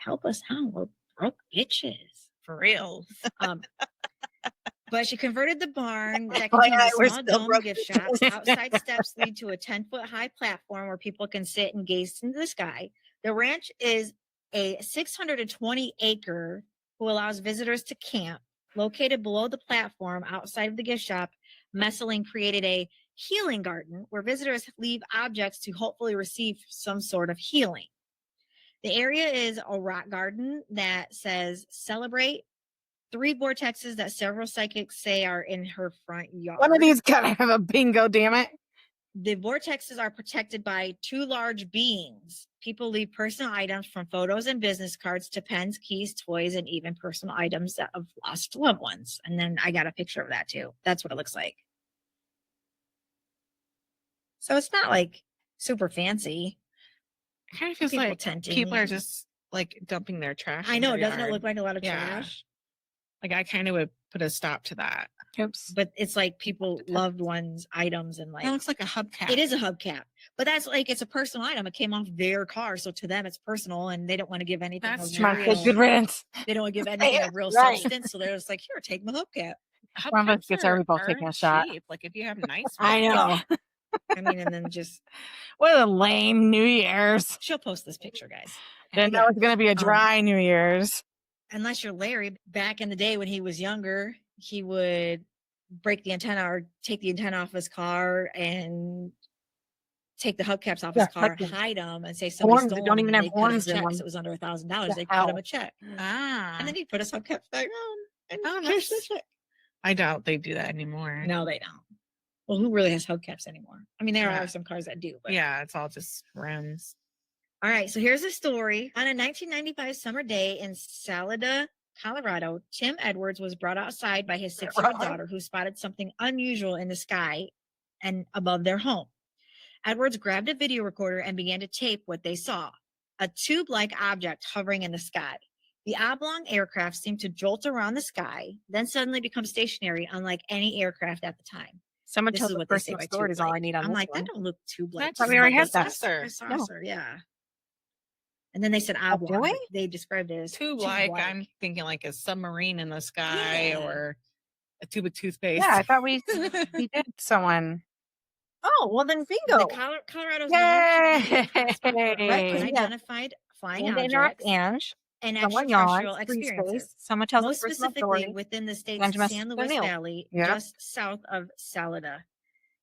D: help us out. We're broke bitches.
E: For real.
D: But she converted the barn that
B: FYI,
D: contains a
B: we're
D: small
B: still
D: dome
B: broke
D: gift shop. Outside steps lead to a 10-foot high platform where people can sit and gaze into the sky. The ranch is a 620 acre who allows visitors to camp. Located below the platform outside of the gift shop, Messeling created a healing garden where visitors leave objects to hopefully receive some sort of healing. The area is a rock garden that says celebrate, 3 vortexes that several psychics say are in her front yard.
A: One of these gotta have a bingo, damn it.
D: The vortexes are protected by 2 large beings. People leave personal items from photos and business cards to pens, keys, toys, and even personal items that have lost loved ones. And then I got a picture of that too. That's what it looks like. So it's not like super fancy.
E: It kind of feels
D: People
E: like
D: tenting
E: people are
D: and-
E: just like dumping their trash.
D: I
E: in
D: know,
E: their
D: doesn't it
E: yard.
D: look like a lot of
E: Yeah.
D: trash?
E: Like I kind of would put a stop to that.
A: Oops.
D: But it's like people loved ones items and like
E: That looks like a hubcap.
D: it is a hubcap, but that's like it's a personal item. It came off their car, so to them it's personal, and they don't want to give anything.
E: That's
D: of
E: true.
A: Come on,
D: real,
A: kid, good riddance.
D: They don't want to give anything of real
A: Right.
D: substance, so they're just like, here, take my hubcap.
A: One of us
E: Hubcaps
A: gets our
E: are-
A: both
E: are
A: taking a shot.
E: cheap. Like if you have nice
A: I
E: ones.
A: know.
D: I mean, and then just
A: What a lame New Year's.
D: she'll post this picture, guys.
A: Didn't know
D: Yeah.
A: it's gonna be a dry New Year's.
D: Unless you're Larry, back in the day when he was younger, he would break the antenna or take the antenna off his car and take the hubcaps off
A: Yeah,
D: his car,
A: hubcaps.
D: hide them, and say somebody
A: Horns that
D: stole
A: don't
D: them.
A: even
D: And
A: have
D: they cut him a
A: horns in
D: check
A: them.
D: 'cause it was under $1,000.
A: The
D: They cut him
A: hell?
D: a check,
E: Ah.
D: and then he put his hubcaps back on and
E: Oh,
D: cash the
E: that's-
D: check.
E: I doubt they do that anymore.
D: No, they don't. Well, who really has hubcaps anymore? I mean, there
E: Yeah.
D: are some cars that do, but
E: Yeah, it's all just rims.
D: All right, so here's a story. On a 1995 summer day in Salida, Colorado, Tim Edwards was brought outside by his 6-year-old daughter, who spotted something unusual in the sky and above their home. Edwards grabbed a video recorder and began to tape what they saw, a tube-like object hovering in the sky. The oblong aircraft seemed to jolt around the sky, then suddenly become stationary, unlike any aircraft at the time.
A: Someone
D: This
A: tells
D: is
A: a
D: what they say
A: personal
D: by
A: story is all I
D: tube-like.
A: need on
D: I'm
A: this
D: like,
A: one.
D: that don't look tube-like.
E: That's
A: But we already
E: like
A: had
E: a
A: that.
E: saucer.
D: A saucer, yeah. And then they said
A: Oh, do
D: oblong.
A: we?
D: but They described it as
E: Tube-like,
D: tube-like.
E: I'm thinking like a submarine in the sky
D: Yeah.
E: or a tube of toothpaste.
A: Yeah, I thought we did someone.
B: Oh, well then bingo.
D: Colorado's
A: Yay!
D: unidentified flying
B: And interrupt
D: objects
B: Ange.
D: and
B: Someone
D: extraterrestrial
B: yawns. Free
D: experiences.
B: space. Someone tells
D: Most
B: a personal
D: specifically
B: story.
D: within the state's
B: Ange must
D: San
B: have
D: Luis
B: been ill.
D: Valley,
A: Yep.
D: just south of Salida.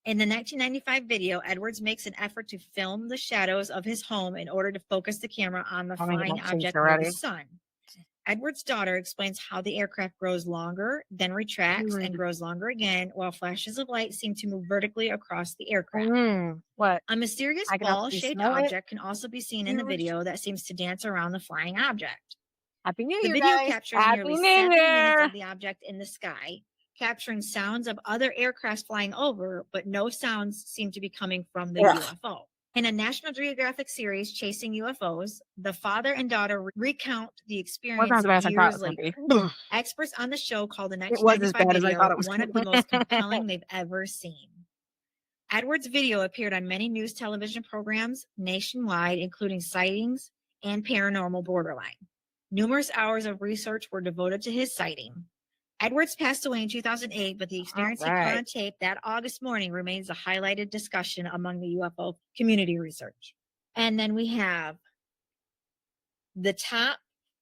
D: In the 1995 video, Edwards makes an effort to film the shadows of his home in order to focus the camera on the
A: Oh, maybe
D: flying
A: that changed
D: object near
A: already.
D: the sun. Edwards' daughter explains how the aircraft grows longer, then retracts, and grows longer again, while flashes of light seem to move vertically across the aircraft.
B: What?
D: A mysterious
B: I can actually
D: ball-shaped
B: smell it.
D: object can also be seen in the video that seems to dance around the flying object.
B: Happy New
D: The
B: Year,
D: video
B: guys.
D: captures
A: Happy
D: nearly
A: New
D: 7 minutes
A: Year.
D: of the object in the sky, capturing sounds of other aircrafts flying over, but no sounds seem to be coming from the
A: Ugh.
D: UFO. In a National Geographic series, Chasing UFOs, the father and daughter recount the experience
A: Wasn't as bad as I thought it
D: years
A: was going
D: later.
A: to be.
D: Experts on the show called the
A: It was as
D: 1995
A: bad as I
D: video
A: thought it was
D: one
A: gonna
D: of the
A: be.
D: most compelling they've ever seen. Edwards' video appeared on many news television programs nationwide, including Sightings and Paranormal Borderline. Numerous hours of research were devoted to his sighting. Edwards passed away in 2008, but the experience he caught
A: right.
D: on tape that August morning remains a highlighted discussion among the UFO community research. And then we have the top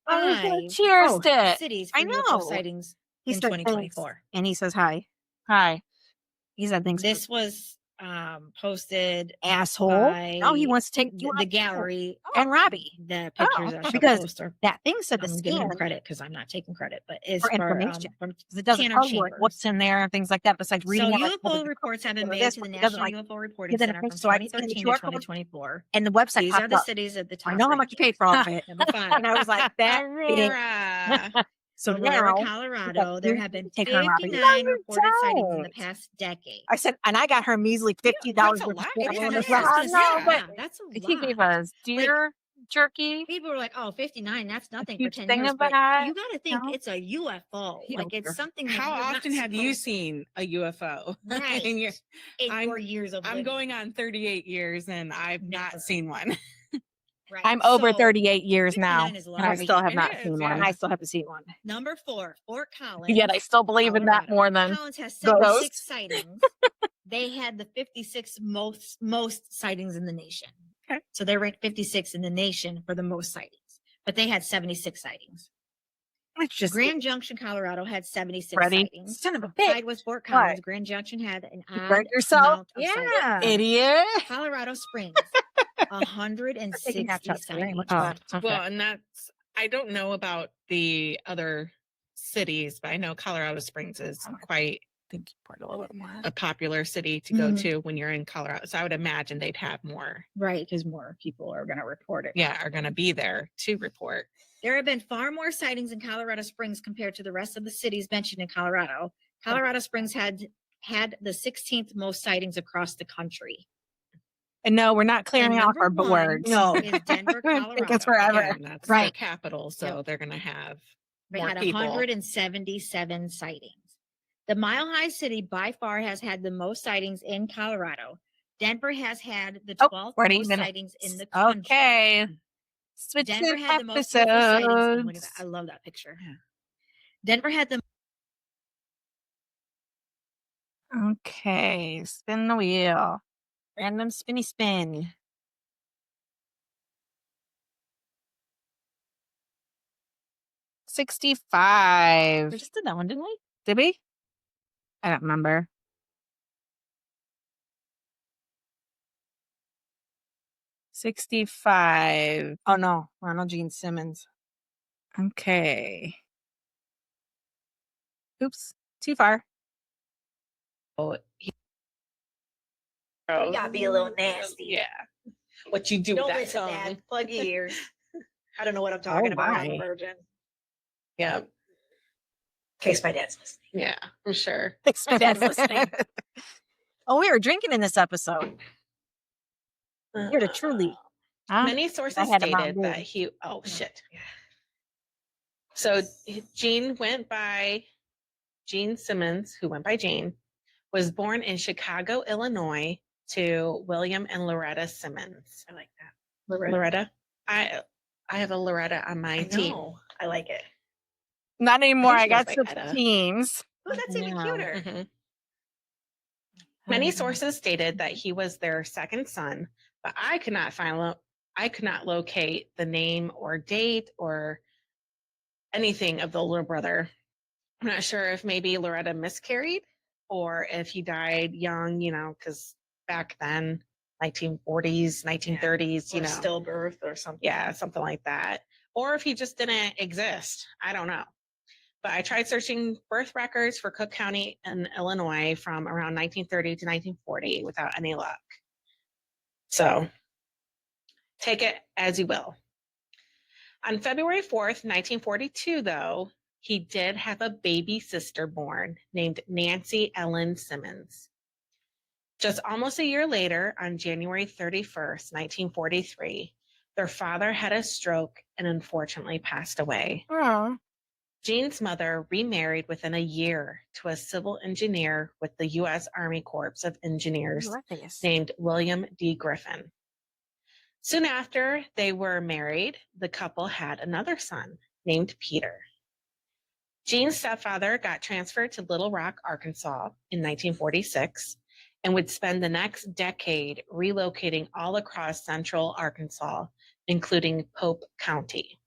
A: Oh,
D: five
A: cheers it.
D: cities
B: I
D: for UFO
B: know.
D: sightings
B: He
D: in
B: said thanks.
D: 2024.
B: And he says hi.
A: Hi.
B: He said thanks.
D: This was posted
B: asshole.
D: by
B: Oh, he wants to take
D: the,
B: you
D: the
B: out.
D: gallery.
B: And Robbie.
D: The pictures I shall
B: because
D: post are
B: That thing said the
D: I'm giving him
B: scan
D: credit because I'm not taking credit, but is
B: for
D: for
B: information.
D: from
B: 'cause it doesn't
D: Tanner
B: tell you like,
D: Chambers.
B: what's in there and things like that. Besides
D: So
B: reading it, like,
D: UFO reports have been
B: or
D: made
B: this,
D: to the
B: but it doesn't,
D: National
B: like,
D: UFO Reporting
B: give it a
D: Center from
B: picture. So I just sent
D: 2013
B: the
D: to
B: QR code.
D: 2024.
B: and the website
D: These are
B: popped
D: the
B: up.
D: cities at the top.
B: I know how much you paid for all of it.
D: Number 5.
B: And I was like, that big.
E: Aurora.
B: So
D: Aurora,
B: now
D: Colorado, there
B: you
D: have been
B: take her and Robbie.
D: 59
A: No, you
D: reported sightings in the
A: don't.
D: past decade.
B: I said, and I got her measly $50
E: that's a
B: worth of
E: lot.
B: shit.
E: It
B: I
E: is.
B: was
E: Yeah,
B: like,
E: it's
A: no, but
D: that's a
A: He gave
D: lot.
A: us deer jerky.
D: People were like, oh, 59, that's nothing for
A: huge
D: 10
A: thing
D: years.
A: of
D: But
A: that,
D: you got to think
A: no.
D: it's a UFO.
A: He
D: Like
A: don't care.
D: it's something that
E: How
D: you're not
E: often have you
D: supposed-
E: seen a UFO?
D: Right.
E: In your-
D: in
E: I'm-
D: your years of
E: I'm
D: living?
E: going on 38 years and I've
D: Never.
E: not seen one.
D: Right.
A: I'm over
D: So,
A: 38 years now,
D: 59 is a
A: and I
D: lot.
A: still have
E: It
A: not
E: is,
A: seen
E: yeah.
A: one.
B: and I still haven't seen one.
D: Number 4, Fort Collins.
A: Yet I still believe in that
D: Colorado.
A: more than
D: Collins has
A: ghosts.
D: 76 sightings. They had the 56 most sightings in the nation.
A: Okay.
D: So they ranked 56 in the nation for the most sightings, but they had 76 sightings.
B: It's just
D: Grand Junction, Colorado had 76
A: Freddie.
D: sightings.
B: son of a bitch.
D: Tied with Fort Collins, Grand Junction had an odd
A: burnt yourself?
D: amount of sightings.
B: Yeah.
A: idiot.
D: Colorado Springs, 160
B: Taking snapshots today.
D: sightings.
B: Much
A: Oh,
B: fun.
A: okay.
E: Well, and that's, I don't know about the other cities, but I know Colorado Springs is quite
A: I think you poured a little bit more.
E: a popular city to go
D: Mhm.
E: to when you're in Colorado. So I would imagine they'd have more,
D: Right, because more people are going to report it.
E: yeah, are going to be there to report.
D: There have been far more sightings in Colorado Springs compared to the rest of the cities mentioned in Colorado. Colorado Springs had the 16th most sightings across the country.
A: And no, we're not clearing
D: And
A: off our
D: number one
A: words.
B: No.
D: is Denver, Colorado.
A: Take us forever.
E: Again, that's their
B: Right.
E: capital, so they're going to have
D: They
E: more
D: had
E: people.
D: 177 sightings. The Mile High City by far has had the most sightings in Colorado. Denver has had the
A: Oh,
D: 12th
A: we're at
D: most
A: 8
D: sightings in the country.
A: Okay. Switch
D: Denver had the most UFO sightings. Oh, look at
A: episodes.
D: that. I love that picture.
E: Yeah.
D: Denver had the
A: Okay, spin the wheel. Random spinny spin. 65.
B: We just did that one, didn't we?
A: Did we? I don't remember. 65.
B: Oh no, Ronald Gene Simmons.
A: Okay. Oops. Too far.
E: Oh,
D: You gotta be a little nasty.
E: Yeah. What you do
D: Don't
E: with that
D: listen,
E: tongue.
D: Dad. Plug your ears. I don't know what I'm talking about. I'm a
A: my.
D: virgin.
E: Yeah.
D: In case my dad's listening.
E: Yeah, I'm sure.
B: My dad's listening. Oh, we were drinking in this episode. You're the truly.
A: Huh?
E: Many sources
B: I had a Mountain
E: stated that
B: Dew.
E: he. Oh shit. So Gene Simmons, who went by Gene, was born in Chicago, Illinois, to William and Loretta Simmons.
D: I like that.
E: Loretta. I have a Loretta on my
D: I
E: team.
D: know. I like it.
A: Not anymore.
E: I
A: I
E: think she
A: got
E: goes
A: some
E: by Etta.
A: teams.
D: Oh, that's even
B: Yeah.
D: cuter.
E: Mhm. Many sources stated that he was their second son, but I could not locate the name or date or anything of the little brother. I'm not sure if maybe Loretta miscarried or if he died young, because back then, 1940s, 1930s,
D: Or stillbirth or something.
E: yeah, something like that. Or if he just didn't exist. I don't know. But I tried searching birth records for Cook County in Illinois from around 1930 to 1940 without any luck. So take it as you will. On February 4th, 1942, though, he did have a baby sister born named Nancy Ellen Simmons. Just almost a year later, on January 31st, 1943, their father had a stroke and unfortunately passed away.
A: Oh.
E: Gene's mother remarried within a year to a civil engineer with the U.S. Army Corps of Engineers named William D. Griffin. Soon after they were married, the couple had another son named Peter. Gene's stepfather got transferred to Little Rock, Arkansas in 1946 and would spend the next decade relocating all across central Arkansas, including Pope County.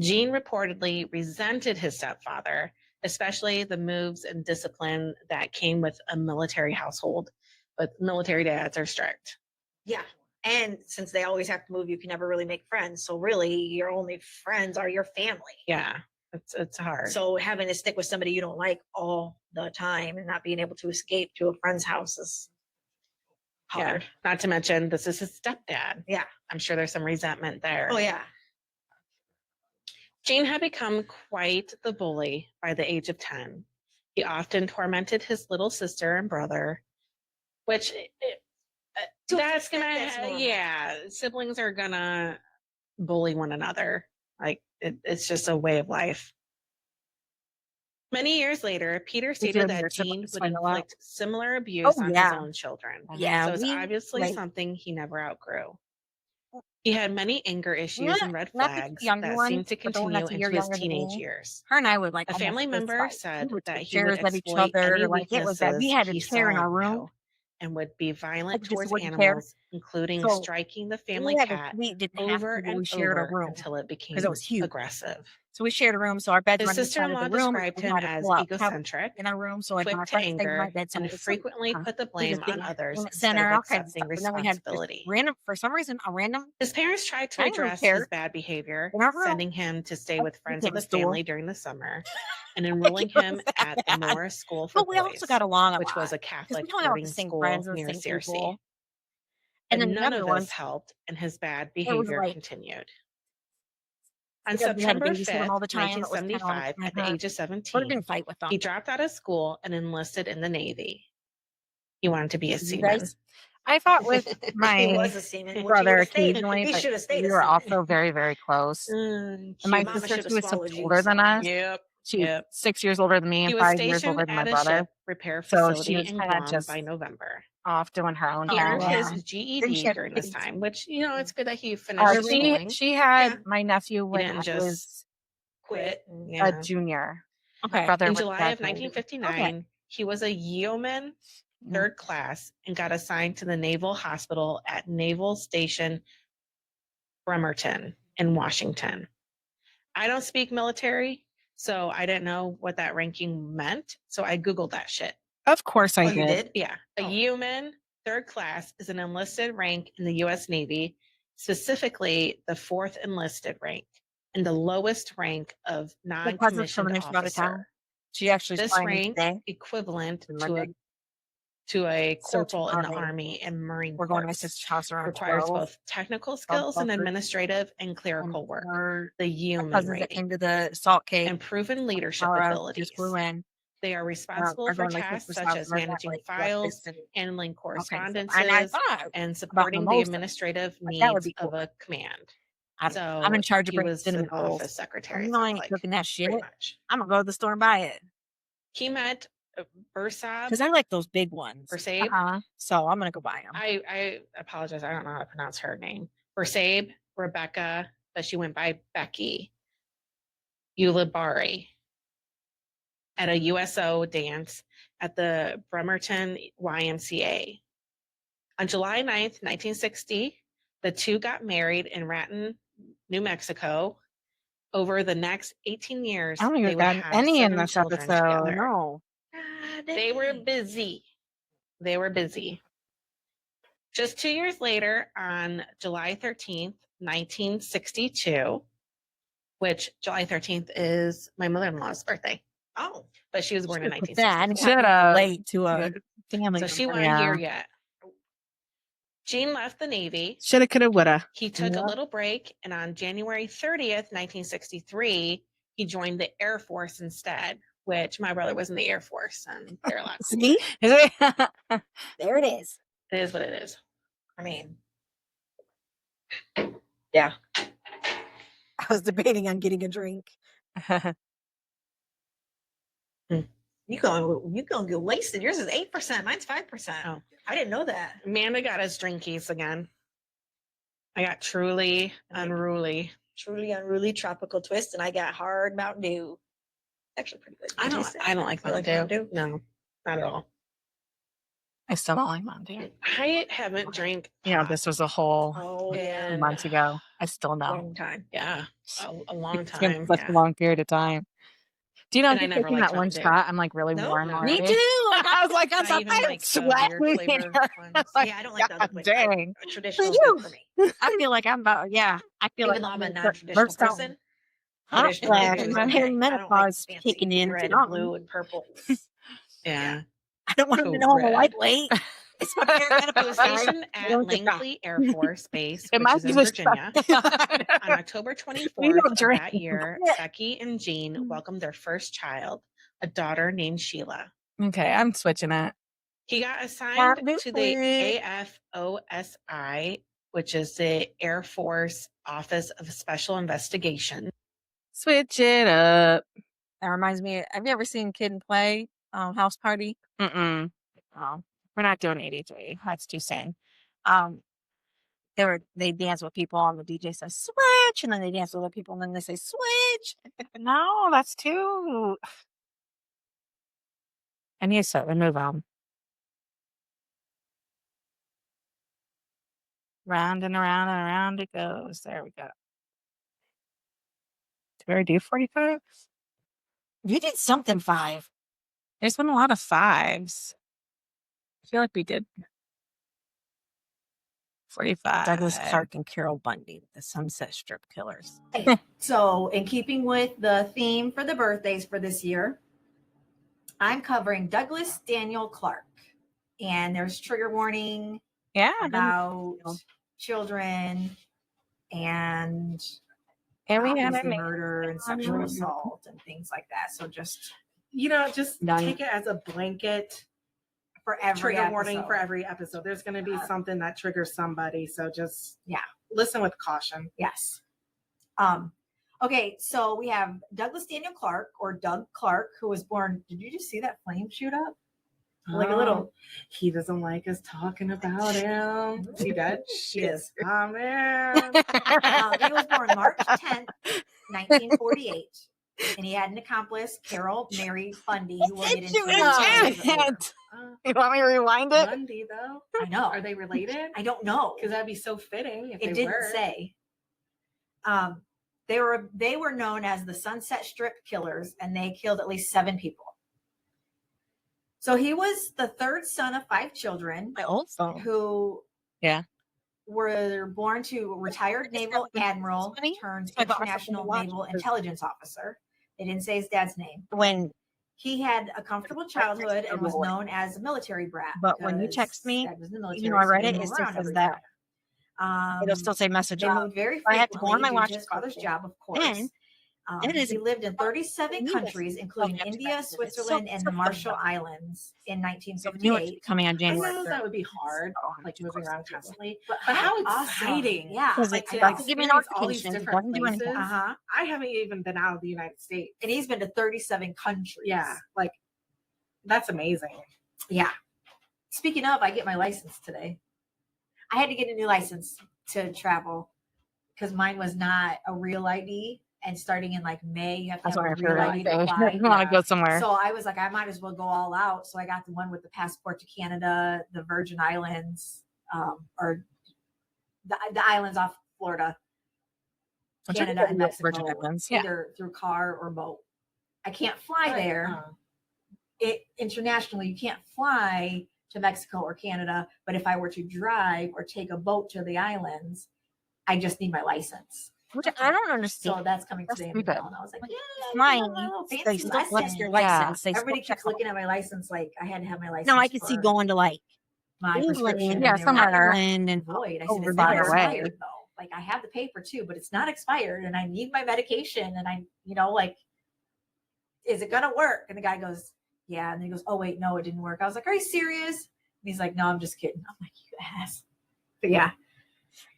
E: Gene reportedly resented his stepfather, especially the moves and discipline that came with a military household, but military dads are strict.
D: Yeah. And since they always have to move, you can never really make friends. So really, your only friends are your family.
E: Yeah, it's hard.
D: So having to stick with somebody you don't like all the time and not being able to escape to a friend's house is hard.
E: Yeah. Not to mention, this is his stepdad.
D: Yeah.
E: I'm sure there's some resentment there.
D: Oh, yeah.
E: Gene had become quite the bully by the age of 10. He often tormented his little sister and brother, which that's
D: normal.
E: yeah, siblings are gonna bully one another. Like it's just a way of life. Many years later, Peter stated that Gene would inflict similar abuse on his own children.
B: Yeah,
E: So it's obviously something he never outgrew. He had many anger issues and red flags that seemed to continue into his teenage years.
B: Her and I would like
E: A family member said that he would
B: at each
E: exploit
B: other.
E: any
B: Like it was that we
E: weaknesses
B: had a
E: he
B: chair in
E: saw
B: our
E: in
B: room.
E: Joe and would be violent
B: Like, just
E: towards
B: wooden chair.
E: animals, including
B: So,
E: striking the family
B: we had
E: cat
B: we didn't have
E: over
B: to, but we
E: and
B: shared a
E: over
B: room
E: until it became
B: because it was huge.
E: aggressive.
B: So we shared a room. So our beds
E: His
B: were on each side of
E: sister-in-law
B: the room.
E: described
B: We
E: him
B: had to
E: as
B: pull out couch
E: egocentric,
B: in our room. So like
E: quick
B: my
E: to
B: friends stayed in my
E: anger,
B: bed.
E: and
B: So
E: frequently put the blame on others
B: in the
E: instead
B: center,
E: of
B: all kinds of
E: accepting
B: stuff. And then we had
E: responsibility.
B: random, for some reason, a random.
E: His parents tried to
B: I didn't
E: address
B: care.
E: his bad behavior,
B: In our room.
E: sending him to stay with friends of the
B: didn't store.
E: family during the summer and enrolling him at the Morris School for
B: But we
E: Boys,
B: also got along a
E: which
B: lot,
E: was a
B: 'cause
E: Catholic
B: we hung out with
E: boarding
B: the same
E: school
B: friends and the
E: near
B: same
E: Searcy.
B: people.
E: And
B: And then
E: none
B: the
E: of
B: other
E: this
B: ones,
E: helped, and his bad
B: was
E: behavior
B: like-
E: continued. On
B: because we had to
E: September
B: babysit
E: 5th,
B: him all the time. It was kinda
E: 1975,
B: like
E: at the
B: her-
E: age of
B: But I
E: 17,
B: didn't fight with them.
E: he dropped out of school and enlisted in the Navy. He wanted to be a
B: You
E: seaman.
B: guys-
A: I fought with
D: He
A: my
D: was a seaman. When she
A: brother
D: would've stayed,
A: occasionally,
D: he
A: but
D: should have stayed
A: we
D: a
A: were
D: seaman.
A: also very, very close. And my
D: Mama
A: sister,
D: should've
A: she was so
D: swallowed you,
A: older than
D: son.
A: us.
E: Yep.
A: She was
E: Yep.
A: 6 years older than me
E: He
A: and
E: was
A: 5 years
E: stationed
A: older than my
E: at a
A: brother.
E: ship repair
A: So she
E: facility
A: was
E: in
A: kinda
E: Guam
A: just
E: by November.
A: off doing her own
E: He
A: thing.
E: earned
B: yeah.
E: his
B: Then she
E: GED
B: had
E: during this
B: kids.
E: time, which, it's good that he finished schooling.
A: She had
D: Yeah.
A: my nephew
E: He
A: when
E: didn't
A: I
E: just
A: was
D: Quit.
A: a
E: Yeah.
A: junior.
B: Okay.
A: Brother
E: In
A: was
E: July of
A: graduating.
E: 1959, he was a yeoman third class and got assigned to the Naval Hospital at Naval Station Bremerton in Washington. I don't speak military, so I didn't know what that ranking meant. So I Googled that shit.
A: Of course I
D: Oh, you
A: did.
D: did?
E: Yeah. A
D: Oh.
E: yeoman Third class is an enlisted rank in the U.S. Navy, specifically the 4th enlisted rank, and the lowest rank of non-commissioned officer.
B: She actually
E: This rank
B: today.
E: equivalent
B: Monday.
E: to a
B: So
E: corporal in the
B: tomorrow,
E: Army and Marine
B: We're going to my
E: Corps.
B: sister's house around
E: Requires
B: 12.
E: both technical skills and administrative and clerical work. The human
B: Cousins that
E: rating
B: came to the Salt Cave.
E: and proven leadership
B: Colorado
E: abilities.
B: just flew in.
E: They are responsible for tasks such as managing files, handling correspondences, and supporting the administrative needs of a command. So
B: I'm in charge of
E: he
B: bringing
E: was
B: cinnamon
E: an
B: rolls.
E: office secretary.
B: You
E: it
B: know I
E: sounds
B: ain't
E: like,
B: cooking that shit.
E: pretty much.
B: I'm gonna go to the store and buy it
E: He met Bursab.
B: because I like those big ones.
E: Bursabe.
B: So I'm gonna go buy them.
E: I apologize. I don't know how to pronounce her name. Bursabe, Rebecca, but she went by Becky Ulibari at a USO dance at the Bremerton YMCA. On July 9th, 1960, the two got married in Raton, New Mexico. Over the next 18 years,
A: I don't
E: they
A: even
E: would
A: got
E: have
A: any in
E: 7
A: this
E: children
A: episode.
E: together.
A: No.
E: They were busy. They were busy. Just 2 years later, on July 13th, 1962, which July 13th is my mother-in-law's birthday.
D: Oh,
E: But she was born in
B: Put that
E: 1964.
A: Should have.
B: late to a family.
E: So she wasn't
A: Yeah.
E: here yet. Gene left the Navy.
A: Shoulda, coulda, woulda.
E: He took
B: Yeah.
E: a little break, and on January 30th, 1963, he joined the Air Force instead, which my brother was in the Air Force, and they're a lot cooler.
B: See, there it is.
E: It is what it is.
D: I mean,
B: I was debating on getting a drink.
D: you gonna get wasted. Yours is 8%. Mine's 5%.
E: Oh.
D: I didn't know that.
E: Amanda got us drinkies again. I got truly unruly.
D: Truly unruly tropical twist, and I got hard Mountain Dew. Actually, pretty good.
E: I don't like
D: You like
E: Mountain
D: Mountain
E: Dew. No, not at all.
A: I still don't like Mountain Dew.
E: I haven't drank.
A: Yeah, this was a whole
D: Oh yeah,
A: months ago. I still know.
D: long time.
E: Yeah, a long
A: It's been
E: time.
A: such
E: Yeah.
A: a long period of time. Do you know,
E: And I
A: I'm
E: never
A: taking
E: liked
A: that one
E: Mountain Dew.
A: shot. I'm like really
D: No,
A: warm
E: no.
A: already.
B: Me too.
A: I was like,
E: Not even
A: I
E: like the
A: sweat.
E: weird flavor ones.
A: Like,
D: Yeah, I don't like
A: God
D: the liquid.
A: dang.
D: Traditional is
B: You.
D: good for me.
B: I feel like I'm about. Yeah, I feel
D: Even
B: like
D: though I'm a
B: gonna
D: non-traditional
B: burst out
D: person.
B: hot
D: Traditional
B: flash.
D: is
B: My
D: okay. I don't like
B: menopause
D: fancy
B: kicking in.
D: red and
B: something.
D: blue and purple.
E: Yeah.
B: I don't want
E: So
B: to know I'm a
E: red.
B: lightweight. It's my
E: He was
B: perimenopause time.
E: stationed at
B: Don't get
E: Langley Air Force Base,
A: It
E: which
A: might
E: is
A: be
E: in
A: with
E: Virginia. On October 24th of
A: drink.
E: that year,
B: Yeah.
E: Becky and Jean welcomed their first child, a daughter named Sheila.
A: Okay, I'm switching it.
E: He got assigned
B: Happy
E: to the
B: birthday.
E: AFOSI, which is the Air Force Office of Special Investigation.
A: Switch it up.
B: That reminds me. Have you ever seen Kid and Play House Party?
A: Mm-mm. Oh, we're not doing 83. That's too soon.
B: They dance with people and the DJ says switch, and then they dance with other people and then they say switch.
A: No, that's too. I need to move on. Round and around and around it goes. There we go. Did we do 45?
B: You did something 5.
A: There's been a lot of 5s. I feel like we did 45.
B: Douglas Clark and Carol Bundy, the Sunset Strip Killers.
D: So, in keeping with the theme for the birthdays for this year, I'm covering Douglas Daniel Clark. And there's trigger warning
A: Yeah.
D: about children and
A: And we had
D: obviously
A: a
D: murder and sexual assault and things like that. So just
C: Just
B: None.
C: take it as a blanket
D: for every
C: trigger warning
D: episode.
C: for every episode. There's going to be something that triggers somebody. So just,
D: Yeah.
C: listen with caution.
D: Yes. Okay, so we have Douglas Daniel Clark, or Doug Clark, who was born. Did you just see that flame shoot up? Like a little.
C: He doesn't like us talking about him. See that?
D: He is.
C: Oh, man.
D: He was born March 10th, 1948. And he had an accomplice, Carol Mary Bundy, who we'll get into.
B: You
D: a little bit later.
A: You want me to rewind it?
C: Bundy, though.
D: I know.
C: Are they related?
D: I don't know.
C: Because that'd be so fitting if
D: It
C: they
D: didn't
C: were.
D: say. They were known as the Sunset Strip Killers, and they killed at least 7 people. So he was the third son of 5 children
B: My old phone.
D: who
A: Yeah.
D: were born to retired naval admiral
B: funny.
D: turned
B: I bought myself
D: international
B: a watch
D: naval
B: because-
D: intelligence officer. They didn't say his dad's name.
B: When,
D: He had a comfortable childhood and was known as a military brat.
B: but when you
D: because
B: text me,
D: dad was in the military,
B: even though I
D: so
B: read
D: he
B: it,
D: moved
B: it still
D: around
B: says
D: every
B: that.
D: time.
B: It'll still say message.
D: They moved very
B: I have to go on
D: frequently
B: my
D: due
B: watch
D: to his father's job, of course.
B: Then, it is
D: He lived in 37
B: Yes.
D: countries, including
B: Oh, yeah,
D: India,
B: it's so-
D: Switzerland, and the
B: so
D: Marshall
B: fun.
D: Islands in
B: So if you were
D: 1958.
B: coming on
C: I
B: January
C: know
B: 3rd.
C: that would be hard,
B: Oh,
C: like
B: of
C: moving
B: course
C: around
B: it would.
C: constantly.
D: But
C: But how
D: awesome.
C: exciting!
D: Yeah.
B: Because
C: Like
B: it's
C: to
B: like, give me
C: experience all these
B: notifications. It
C: different
B: doesn't do anything.
C: places.
D: Uh-huh.
C: I haven't even been out of the United States.
D: And he's been to 37 countries.
C: Yeah, like that's amazing.
D: Yeah. Speaking of, I get my license today. I had to get a new license to travel because mine was not a real ID. And starting in like May, you have to
A: That's
D: have
A: why
D: a
A: I feel
D: real
A: like
D: ID to apply.
A: you want to go somewhere.
D: So I was like, I might as well go all out. So I got the one with the passport to Canada, the Virgin Islands, or the islands off Florida,
A: Which I
D: Canada,
A: think
D: and
A: that's
D: Mexico,
A: Virgin Islands. Yeah.
D: either through car or boat. I can't fly there. Internationally, you can't fly to Mexico or Canada. But if I were to drive or take a boat to the islands, I just need my license.
B: Which I don't
D: So
B: understand.
D: that's coming
A: That's
D: today in the
A: stupid.
D: mail. And I was like, yeah,
B: Flying,
D: you know,
B: they
D: fancy
B: still flex
D: license.
B: your
A: Yeah.
B: license. They
D: Everybody
B: still
D: keeps
B: check
D: looking at my license like I had to have my license.
B: No, I could see
D: for
B: going to like
D: my
B: England,
D: prescription.
A: Yeah,
D: and they were
A: somewhere.
B: Ireland and
D: void. I said,
B: over
D: it's not
B: there.
D: expired though. Like I have the paper too, but it's not expired and I need my medication and I, like, is it gonna work? And the guy goes, yeah. And then he goes, oh wait, no, it didn't work. I was like, are you serious? And he's like, no, I'm just kidding. I'm like, you ass. But yeah.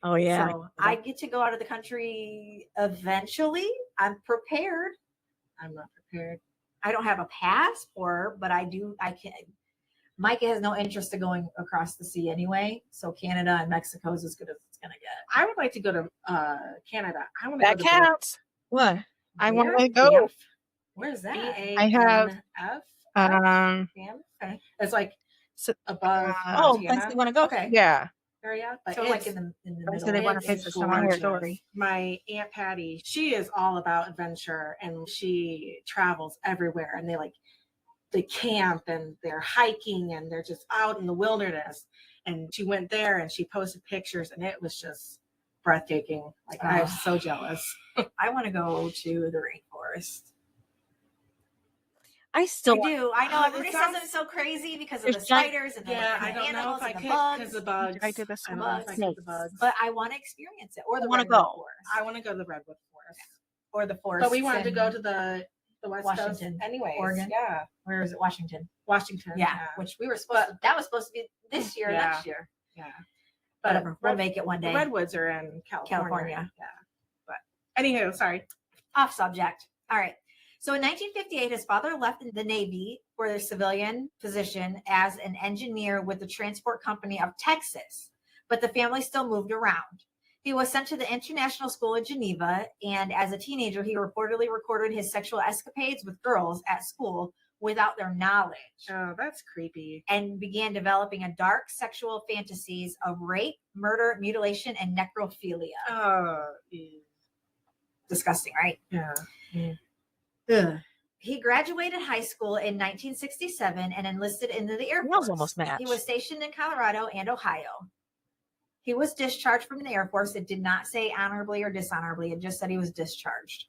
B: Oh yeah.
D: So I get to go out of the country eventually. I'm prepared.
C: I'm not prepared.
D: I don't have a passport, but I can. Micah has no interest in going across the sea anyway. So Canada and Mexico is as good as it's going to get.
C: I would like to go to Canada. I want to
A: That
C: go to
A: counts.
B: What?
A: I
D: Where?
A: want to go.
C: Banff.
D: Where's that?
A: I have,
C: Banff?
A: Um,
C: Okay. It's like
A: so-
C: above
B: Oh,
C: Montana
B: place they want to go.
D: Okay.
A: yeah.
C: area. But
D: So like
C: it's-
D: in the
B: So
D: middle.
B: they want
C: It's
B: to face the
C: gorgeous.
B: story.
C: My Aunt Patty, she is all about adventure and she travels everywhere and they camp and they're hiking and they're just out in the wilderness. And she went there and she posted pictures and it was just breathtaking. Like I'm so jealous.
D: I want to go to the rainforest.
B: I still
D: I do. I know
C: Oh,
D: everybody
C: it
D: says
C: sounds-
D: it's so crazy because of
B: There's
D: the
B: giant-
D: spiders and the,
C: Yeah,
D: and
C: I
D: the
C: don't know
D: animals
C: if I
D: and the
C: could
D: bugs.
C: because the bugs.
A: I did this
C: I don't
A: one.
C: know if I could the bugs.
D: But I want to experience it. Or the
B: wanna
D: redwood
B: go.
D: forest.
C: I want to go to the redwood forest.
D: Or the forest.
C: But we wanted to go to the West
D: Washington,
C: Coast anyways.
D: Oregon.
C: Yeah.
D: Where is it? Washington.
C: Washington.
D: Yeah. Which we were supposed to, that was supposed to be this year,
C: Yeah.
D: next year.
C: Yeah.
D: Whatever. We'll make it one
C: The
D: day.
C: redwoods are in California.
D: California.
C: Yeah. But anywho, sorry.
D: Off subject. All right. So in 1958, his father left the Navy for a civilian position as an engineer with the Transport Company of Texas, but the family still moved around. He was sent to the International School in Geneva, and as a teenager, he reportedly recorded his sexual escapades with girls at school without their knowledge,
C: Oh, that's creepy.
D: and began developing a dark sexual fantasies of rape, murder, mutilation, and necrophilia.
C: Oh,
D: Disgusting, right?
C: yeah.
D: Ugh. He graduated high school in 1967 and enlisted into the Air
B: That
D: Force.
B: was almost matched.
D: He was stationed in Colorado and Ohio. He was discharged from the Air Force. It did not say honorably or dishonorably. It just said he was discharged.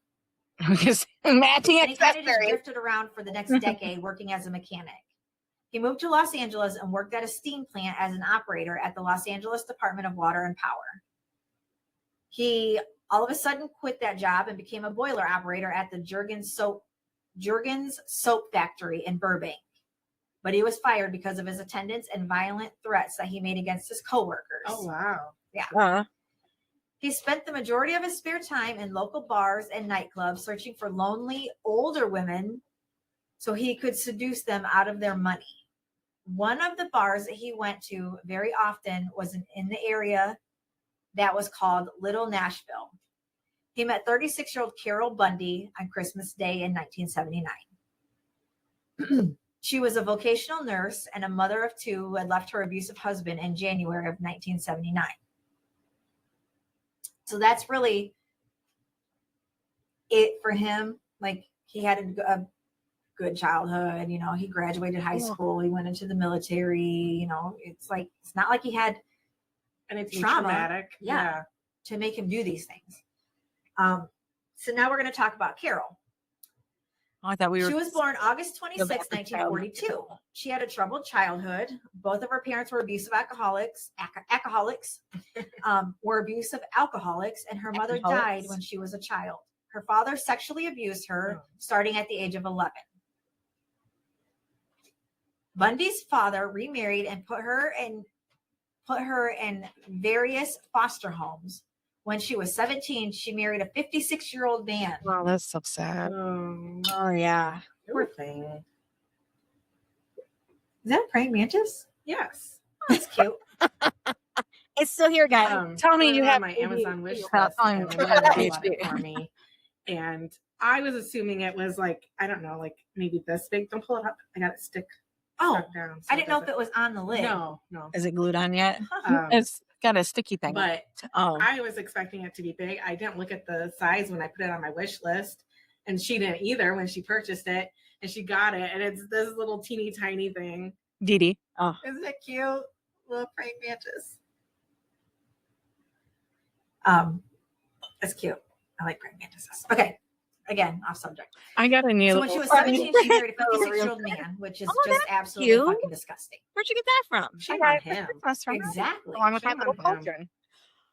A: Because matching
D: And he kind of just
A: accessories.
D: drifted around for the next decade working as a mechanic. He moved to Los Angeles and worked at a steam plant as an operator at the Los Angeles Department of Water and Power. He all of a sudden quit that job and became a boiler operator at the Jurgens Soap Factory in Burbank. But he was fired because of his attendance and violent threats that he made against his coworkers.
C: Oh, wow.
D: He spent the majority of his spare time in local bars and nightclubs searching for lonely older women so he could seduce them out of their money. One of the bars that he went to very often was in the area that was called Little Nashville. He met 36-year-old Carol Bundy on Christmas Day in 1979. She was a vocational nurse and a mother of two who had left her abusive husband in January of 1979. So that's really it for him. Like he had good childhood. You know, he graduated high school. He went into the military. You know, it's not like he had
C: anything
D: trauma.
C: traumatic.
D: Yeah. To make him do these things. So now we're going to talk about Carol.
A: Oh, I thought
D: She was born August 26, 1942. She had a troubled childhood. Both of her parents were abusive alcoholics, were abusive alcoholics, and her mother died when she was a child. Her father sexually abused her starting at the age of 11. Bundy's father remarried and put her in various foster homes. When she was 17, she married a 56-year-old man.
A: Wow, that's so sad.
B: Oh yeah.
C: Poor thing.
D: Is that a praying mantis?
C: Yes.
D: Oh, that's cute.
B: It's still here, guys.
A: Tell me
C: put it
A: you
C: on
A: have
C: my
A: ADHD
C: Amazon wish
A: without
C: list,
A: telling
C: and
A: me
C: my
A: you have
C: mother bought it
A: ADHD.
C: for me. And I was assuming it was like, I don't know, like maybe this big. Don't pull it up. I got it stuck down. So
D: I didn't know if it was on the lid.
C: No.
B: Is it glued on yet?
A: It's got a sticky thing.
C: But
B: Oh.
C: I was expecting it to be big. I didn't look at the size when I put it on my wish list, and she didn't either when she purchased it, and she got it, and it's this little teeny tiny thing.
A: Dee Dee.
B: Oh.
D: Isn't it cute? Little praying mantis. It's cute. I like praying mantises. Okay. Again, off subject.
A: I got a new.
D: So when she was 17, she married a 56-year-old man, which is just absolutely
B: cute.
D: fucking disgusting.
B: Where'd you get that from?
C: Shame on him.
D: Exactly.
A: Along with my
C: Shame
A: little
C: on him.
A: cauldron.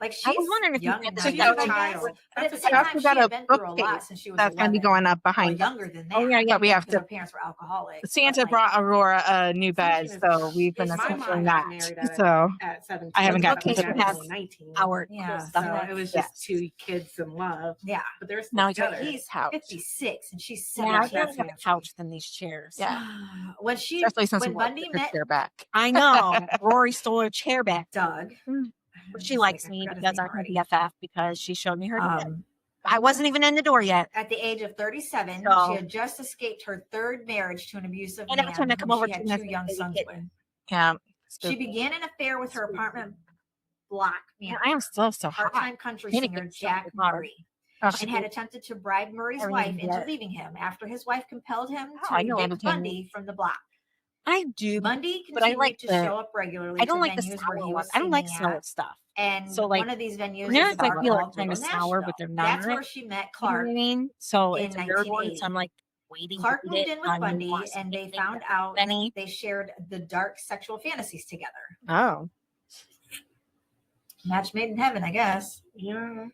D: Like
B: I was
D: she's
B: wondering if you
D: young
B: had
D: and
B: this
C: She's
D: naive,
C: a
D: I guess.
C: child.
D: But at the
A: We
D: same time,
A: also
D: she
A: got
D: had
A: a
D: been through a lot
A: bookcase
D: since she was
A: that's going to be
D: 11.
A: going up
D: Well,
A: behind.
D: younger than that.
A: Oh yeah, we have
D: because
A: to.
D: her parents were alcoholics.
A: Santa
D: but,
A: brought Aurora a new bed,
C: Something is-
A: so we've been
C: My mom
A: assembling
C: got
A: that.
C: married at
A: So
C: at 17.
A: I haven't
B: got
C: but
B: to
C: we
B: that
C: got
B: yet.
C: 19.
B: Our
D: Yeah,
B: cool stuff.
C: So it was just two kids in love,
D: yeah.
C: but they're still
A: Now he's
C: together.
D: He's
A: Couch.
D: 56 and she's
B: Yeah, I'd
D: 17.
B: rather have a couch than these chairs.
A: Yeah.
D: When
A: especially since we want
D: Bundy
A: her
D: met
A: chair back.
B: I know. Rory stole her chair back.
D: Doug,
B: But she likes me because I'm her BFF because she showed me her dad. I wasn't even in the door yet.
D: At the age of 37,
B: So-
D: she had just escaped her third marriage to an abusive
B: And
D: man
B: every time I come
D: whom
B: over
D: she
B: to
D: had
B: the
D: 2
B: next
D: young
B: baby
D: sons
B: kitten.
D: with.
A: Yeah.
D: She began an affair with her apartment block
A: Yeah,
D: man,
A: I am still so hot.
D: part-time country
B: Need to
D: singer
B: get
D: Jack
B: something hard.
D: Murray,
A: Oh,
D: and had attempted to bribe Murray's
B: Everything
D: wife into
B: better.
D: leaving him after his wife compelled him
A: Oh,
D: to
A: I know
D: evict
A: everything.
D: Bundy from the block.
B: I do.
D: Bundy
B: but I
D: continued
B: like
D: to
B: the-
D: show up regularly
B: I don't
D: to
B: like the
D: venues where
B: sour
D: he
B: one.
D: was
B: I don't like
D: singing
B: sour
D: at.
B: stuff.
D: And
B: So, like,
D: one of these venues
B: parents,
D: is a bar
B: I feel like
D: called
B: kind of
D: Little
B: sour, but
D: Nashville.
B: they're
D: That's
B: not.
D: where she met
B: You know what
D: Clark.
B: I mean? So
D: in
B: it's a weird one.
D: 1980.
B: So I'm like waiting
D: Clark
B: to
D: moved
B: eat
D: in
B: it
D: with
B: on
D: Bundy,
B: Mars.
D: and they
B: Think
D: found
B: that
D: out
B: Benny.
D: they shared the dark sexual fantasies together.
A: Oh.
D: Match made in heaven, I guess.
C: Yeah.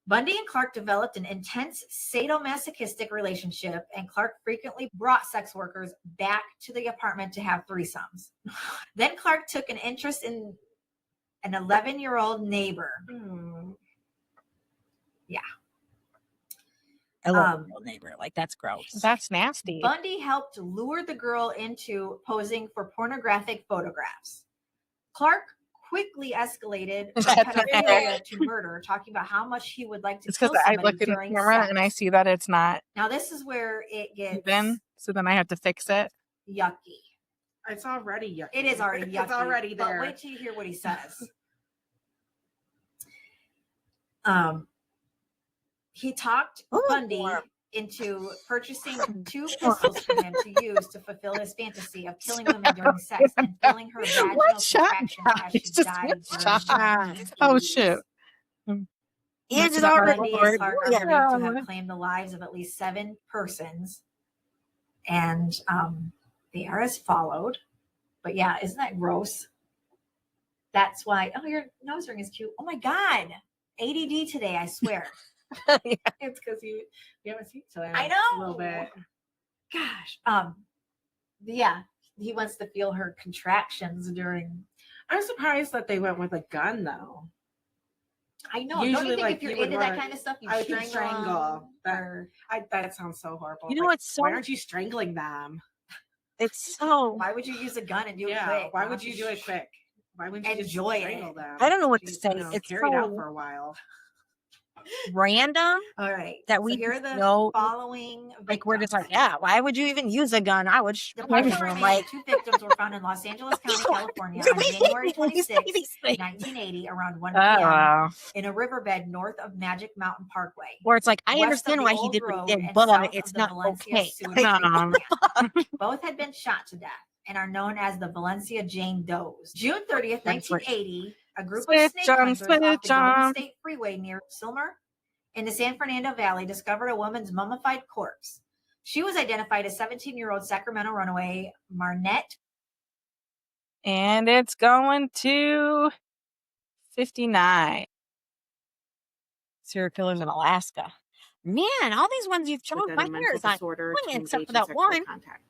D: Bundy and Clark developed an intense sadomasochistic relationship, and Clark frequently brought sex workers back to the apartment to have threesomes. Then Clark took an interest in an 11-year-old neighbor.
B: I love a neighbor. Like, that's gross.
A: That's nasty.
D: Bundy helped lure the girl into posing for pornographic photographs. Clark quickly escalated from pedophilia to murder, talking about how much he would like to
A: It's
D: kill
A: because I
D: somebody
A: look at the
D: during
A: camera
D: sex.
A: and I see that it's not
D: Now this is where it gets
A: even, so then I have to fix it.
D: yucky.
C: It's already yucky.
D: It is already yucky.
C: It's already there.
D: But wait till you hear what he says. He talked Bundy into purchasing 2 pistols for him to use to fulfill his fantasy of killing women during sex and filling her vaginal
A: What shot?
D: contractions as she
A: It's just
D: died
A: one
D: during
A: shot.
D: his
A: Oh,
D: 80s.
A: shoot.
B: It's
A: Bundy
B: already
D: Bundy and Clark are believed to have claimed the lives of at least 7 persons, and they are as followed. But yeah, isn't that gross? That's why. Oh, your nose ring is cute. Oh my god, ADD today. I swear.
C: It's because you haven't seen each other.
D: I
C: A
D: know.
C: little bit.
D: Gosh. Yeah, he wants to feel her contractions during.
C: I'm surprised that they went with a gun though.
D: I know. Don't
C: Usually,
D: you think
C: like,
D: if you're
C: you would
D: into that
C: wanna-
D: kind of stuff, you
C: I would
D: strangle?
C: strangle.
D: Or
C: That sounds so horrible.
B: You know
C: Like,
B: what's so?
C: why aren't you strangling them?
B: It's so.
D: why would you use a gun and do it
C: Yeah.
D: quick?
C: Why would you do it quick? Why wouldn't you just
D: Enjoy it.
C: strangle them?
B: I don't know what to
C: Just,
B: say.
C: you know,
B: It's
C: carry it out
B: so.
C: for a while.
B: random
D: All right.
B: that we
D: here are
B: just
D: the
B: know,
D: following
B: like we're just like,
D: victims.
B: yeah, why would you even use a gun? I would
D: The
B: away
D: partial
B: from them.
D: remains
B: Like,
D: of 2 victims were found in Los Angeles County, California
B: do
D: on
B: we
D: January
B: when you say
D: 26,
B: these things?
D: 1980, around 1
A: Oh,
D: p.m.
A: wow.
D: in a riverbed north of Magic Mountain Parkway.
B: Where it's like, I
D: west of
B: understand
D: the
B: why he
D: old
B: did what he
D: road
B: did,
D: and
B: but
D: south
B: it's
D: of the
B: not
D: Valencia
B: okay.
D: sewage
B: Like,
A: No.
D: treatment. Both had been shot to death and are known as the Valencia Jane Does. June 30th, 1980, a group of
A: Switch
D: snake
A: on,
D: hunters off the
A: switch
D: Golden
A: on.
D: State Freeway near Silmer in the San Fernando Valley discovered a woman's mummified corpse. She was identified as 17-year-old Sacramento runaway Marnette.
A: And it's going to 59.
B: serial killers in Alaska. Man, all these ones you've chosen,
E: With
B: my
E: a mental
B: hair is on
E: disorder
B: point
E: to
B: except
E: engage
B: for
E: in
B: that
E: sexual
B: one.
E: contact.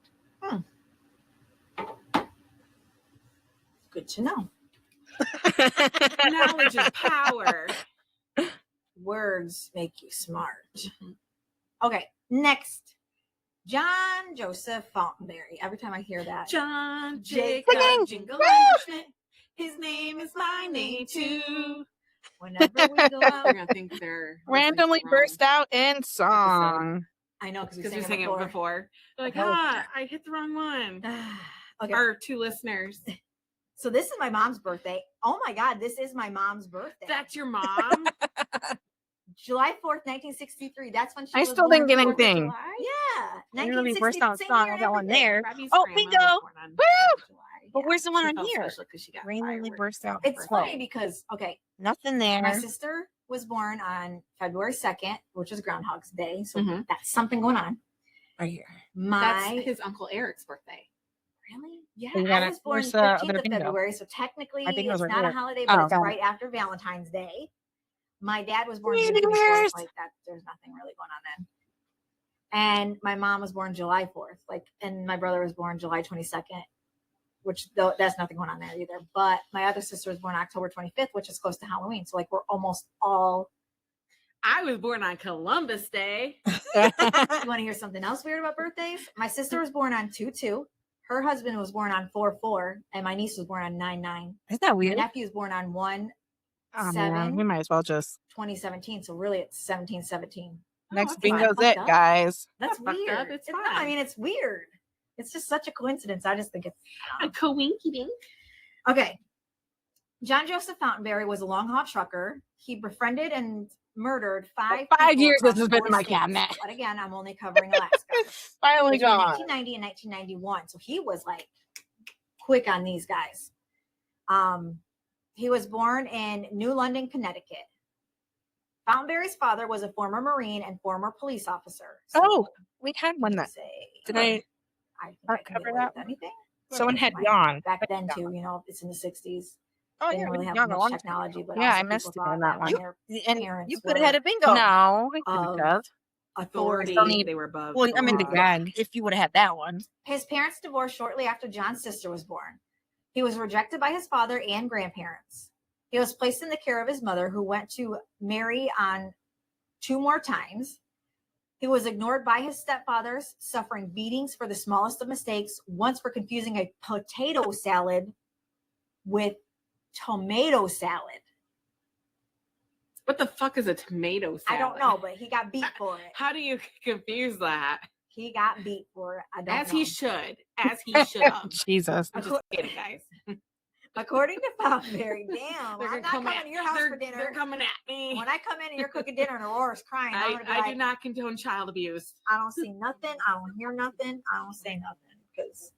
D: Good to know.
E: Knowledge is power.
D: Words make you smart. Okay, next. John Joseph Fountainberry. Every time I hear that.
E: John
D: Jacob
E: Jacob
D: Jingle
E: Schmidt. His name is my name too.
D: Whenever we go out.
E: They're gonna think they're
A: Randomly burst out in song.
D: I know, because
E: we sang it before. They're like,
D: Oh.
E: I hit the wrong one.
D: Okay.
E: Our 2 listeners.
D: So this is my mom's birthday. Oh my God, this is my mom's birthday.
E: That's your mom?
D: July 4th, 1963. That's when she
A: I
D: was
A: still
D: born.
A: didn't get
D: 4th of
A: anything.
D: July. Yeah.
B: Literally
D: 1960,
B: burst out
D: same
B: song.
D: year
B: I
D: and
B: got one
D: everything.
B: there.
E: Robbie's
B: Oh,
E: grandma
B: bingo.
E: was born on
A: Woo!
E: 4th of July.
B: But where's the one
E: She
B: on
E: felt
B: here?
E: special 'cause she got
B: Randomly
E: fireworks.
B: burst out.
D: It's
B: Whoa.
D: funny because, okay,
B: Nothing there.
D: my sister was born on February 2nd, which is Groundhog's Day. So
E: Mhm.
D: that's something going on.
B: Right here.
E: That's his Uncle Eric's birthday.
D: Really?
B: Yeah.
A: You
D: I
A: gotta-
D: was born
A: where's the
D: 15th
A: other
D: of
A: bingo?
D: February, so technically
B: I think it
D: it's
B: was right
D: not a
B: there.
D: holiday, but
A: Oh,
D: it's
A: got
D: right after Valentine's Day. My dad was born
A: Sweet
D: June 24th,
A: years.
D: like that. There's nothing really going on then. And my mom was born July 4th, and my brother was born July 22nd, which though that's nothing going on there either. But my other sister was born October 25th, which is close to Halloween. So we're almost all.
E: I was born on Columbus Day.
D: You want to hear something else weird about birthdays? My sister was born on 2/2. Her husband was born on 4/4, and my niece was born on 9/9.
B: Isn't that
D: My
B: weird?
D: nephew was born on 1/7.
A: Oh, man. We might as well just.
D: 2017. So really, it's 17/17.
A: Next
D: that's
A: bingo's
D: fucked
A: it,
D: up.
A: guys.
D: That's
E: Not fucked
D: weird.
E: up, it's
D: No,
E: fine.
D: I mean, it's weird. It's just such a coincidence. I just think it's
E: A coinky dink.
D: okay. John Joseph Fountainberry was a long haul trucker. He befriended and murdered 5
A: 5
D: people
A: years this
D: across
A: has been
D: 4
A: in my
D: states.
A: cabinet.
D: But again, I'm only covering Alaska.
A: Finally
D: Between
A: gone.
D: 1990 and 1991. So he was quick on these guys. He was born in New London, Connecticut. Fountainberry's father was a former Marine and former police officer. So
A: Oh, we had one that. Did I?
D: think I
A: not
D: can
A: cover
D: get away
A: that
D: with anything.
A: Someone had
D: Might-
A: yawned.
D: back then too. It's in the 60s.
A: Oh,
D: They
A: yeah,
D: didn't really
A: we
D: have
A: yawned a
D: much
A: long time
D: technology,
A: ago.
D: but
A: Yeah,
D: also
A: I missed
D: people
A: it
D: thought
A: on that one.
D: when their
B: And
D: parents
B: you could have had a
D: were
B: bingo.
A: No, we
D: of
A: couldn't have.
D: authority.
A: Still need-
E: They were above.
B: Well, I mean,
A: the
B: the
A: gag.
B: if you would have had that one.
D: His parents divorced shortly after John's sister was born. He was rejected by his father and grandparents. He was placed in the care of his mother, who went to marry on 2 more times. He was ignored by his stepfathers, suffering beatings for the smallest of mistakes, once for confusing a potato salad with tomato salad.
E: What the fuck is a tomato salad?
D: I don't know, but he got beat for it.
E: How do you confuse that?
D: He got beat for it. I don't
E: As
D: know.
E: he should. As he should have.
A: Jesus.
E: I'm just kidding, guys.
D: According to Fountainberry, damn,
E: They're
D: I'm
E: gonna
D: not
E: come
D: coming
E: at
D: to your house
E: they're,
D: for dinner.
E: They're coming at me.
D: When I come in and you're cooking dinner and Aurora's crying, I'm gonna be
E: I
D: like,
E: do not condone child abuse.
D: I don't see nothing. I don't hear nothing. I don't say nothing, because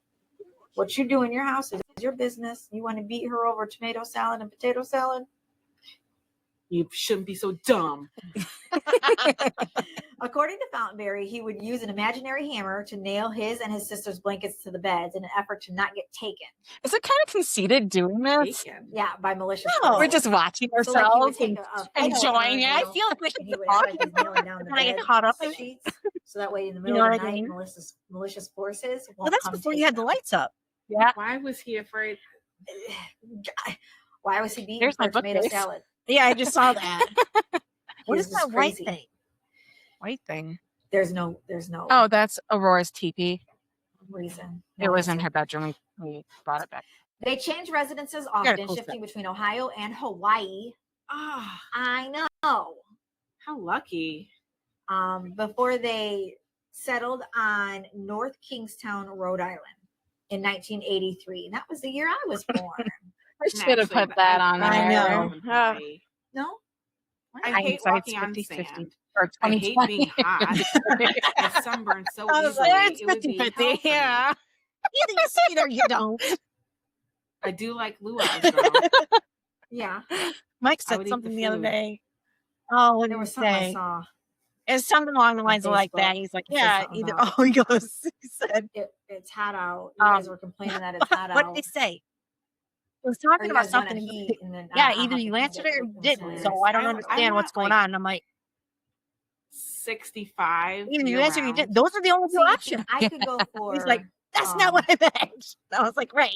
D: what you do in your house is your business. You want to beat her over tomato salad and potato salad?
E: You shouldn't be so dumb.
D: According to Fountainberry, he would use an imaginary hammer to nail his and his sister's blankets to the beds in an effort to not get taken.
A: Is it kind of conceited doing this?
E: Taken.
D: Yeah, by malicious.
B: No.
A: We're
D: forces.
A: just watching
D: So, like, he would
A: ourselves
D: take
A: and
D: a
A: enjoying it.
B: I feel like we
D: and he
B: should
D: would
B: talk
D: act like he's nailing down the
B: when I get
D: bed
B: caught up in it.
D: sheets, so that way in the
B: You
D: middle
B: know
D: of the
B: what I
D: night,
B: mean?
D: malicious forces won't
B: Well, that's
D: come
B: before
D: take
B: you had the
D: them.
B: lights up.
A: Yeah.
E: Why was he afraid?
D: Why was he beaten
A: There's
D: for
A: my
D: tomato
A: bookcase.
D: salad?
B: Yeah, I just saw that. What
D: He's
B: is
D: just
B: that white
D: crazy.
B: thing?
A: White thing.
D: There's no
A: Oh, that's Aurora's teepee.
D: reason.
A: It
D: No
A: was in
D: reason.
A: her bedroom. We brought it back.
D: They changed residences
A: got a
D: often,
A: cool
D: shifting
A: set.
D: between Ohio and Hawaii.
E: Ah,
D: I know.
C: How lucky.
D: Before they settled on North Kingstown, Rhode Island in 1983. And that was the year I was born.
A: I should have put that on
B: I
A: there.
B: know.
D: No?
C: I hate
A: Hindsight's
C: walking on
A: 50-50.
C: sand.
A: Or
C: I hate
A: 2020.
C: being hot. I sunburn so
B: I was
C: easily.
B: like,
A: It's
C: It would be
A: 50-50.
C: hell for me.
A: Yeah.
B: Either you see it or you don't.
C: I do like luau's though.
D: Yeah.
B: Mike
C: I
B: said
C: would eat
B: something
C: the
B: the other
C: food.
B: day. Oh, what did
D: There
B: he
D: was something I
B: say?
D: saw.
B: It's something along the lines of like
D: Facebook.
B: that. He's like,
D: It said
B: yeah,
D: something
B: either.
D: about-
B: Oh, he goes. He said,
D: It's hot out. You guys were complaining that it's hot
B: what
D: out.
B: did they say? He was
D: Or
B: talking
D: you
B: about
D: guys wanna
B: something.
D: heat, and then
B: Yeah,
D: I'll
B: either
D: have
B: you
D: to
B: answered it or
D: get
B: didn't.
D: those
B: So I don't
C: I
B: understand what's
C: want,
B: going
C: like,
B: on. I'm like,
C: 65.
B: either you answered or you didn't.
C: year-round.
B: Those are the only two
D: See,
B: options.
D: I could go for
B: He's like, that's not what I meant. I was like, right.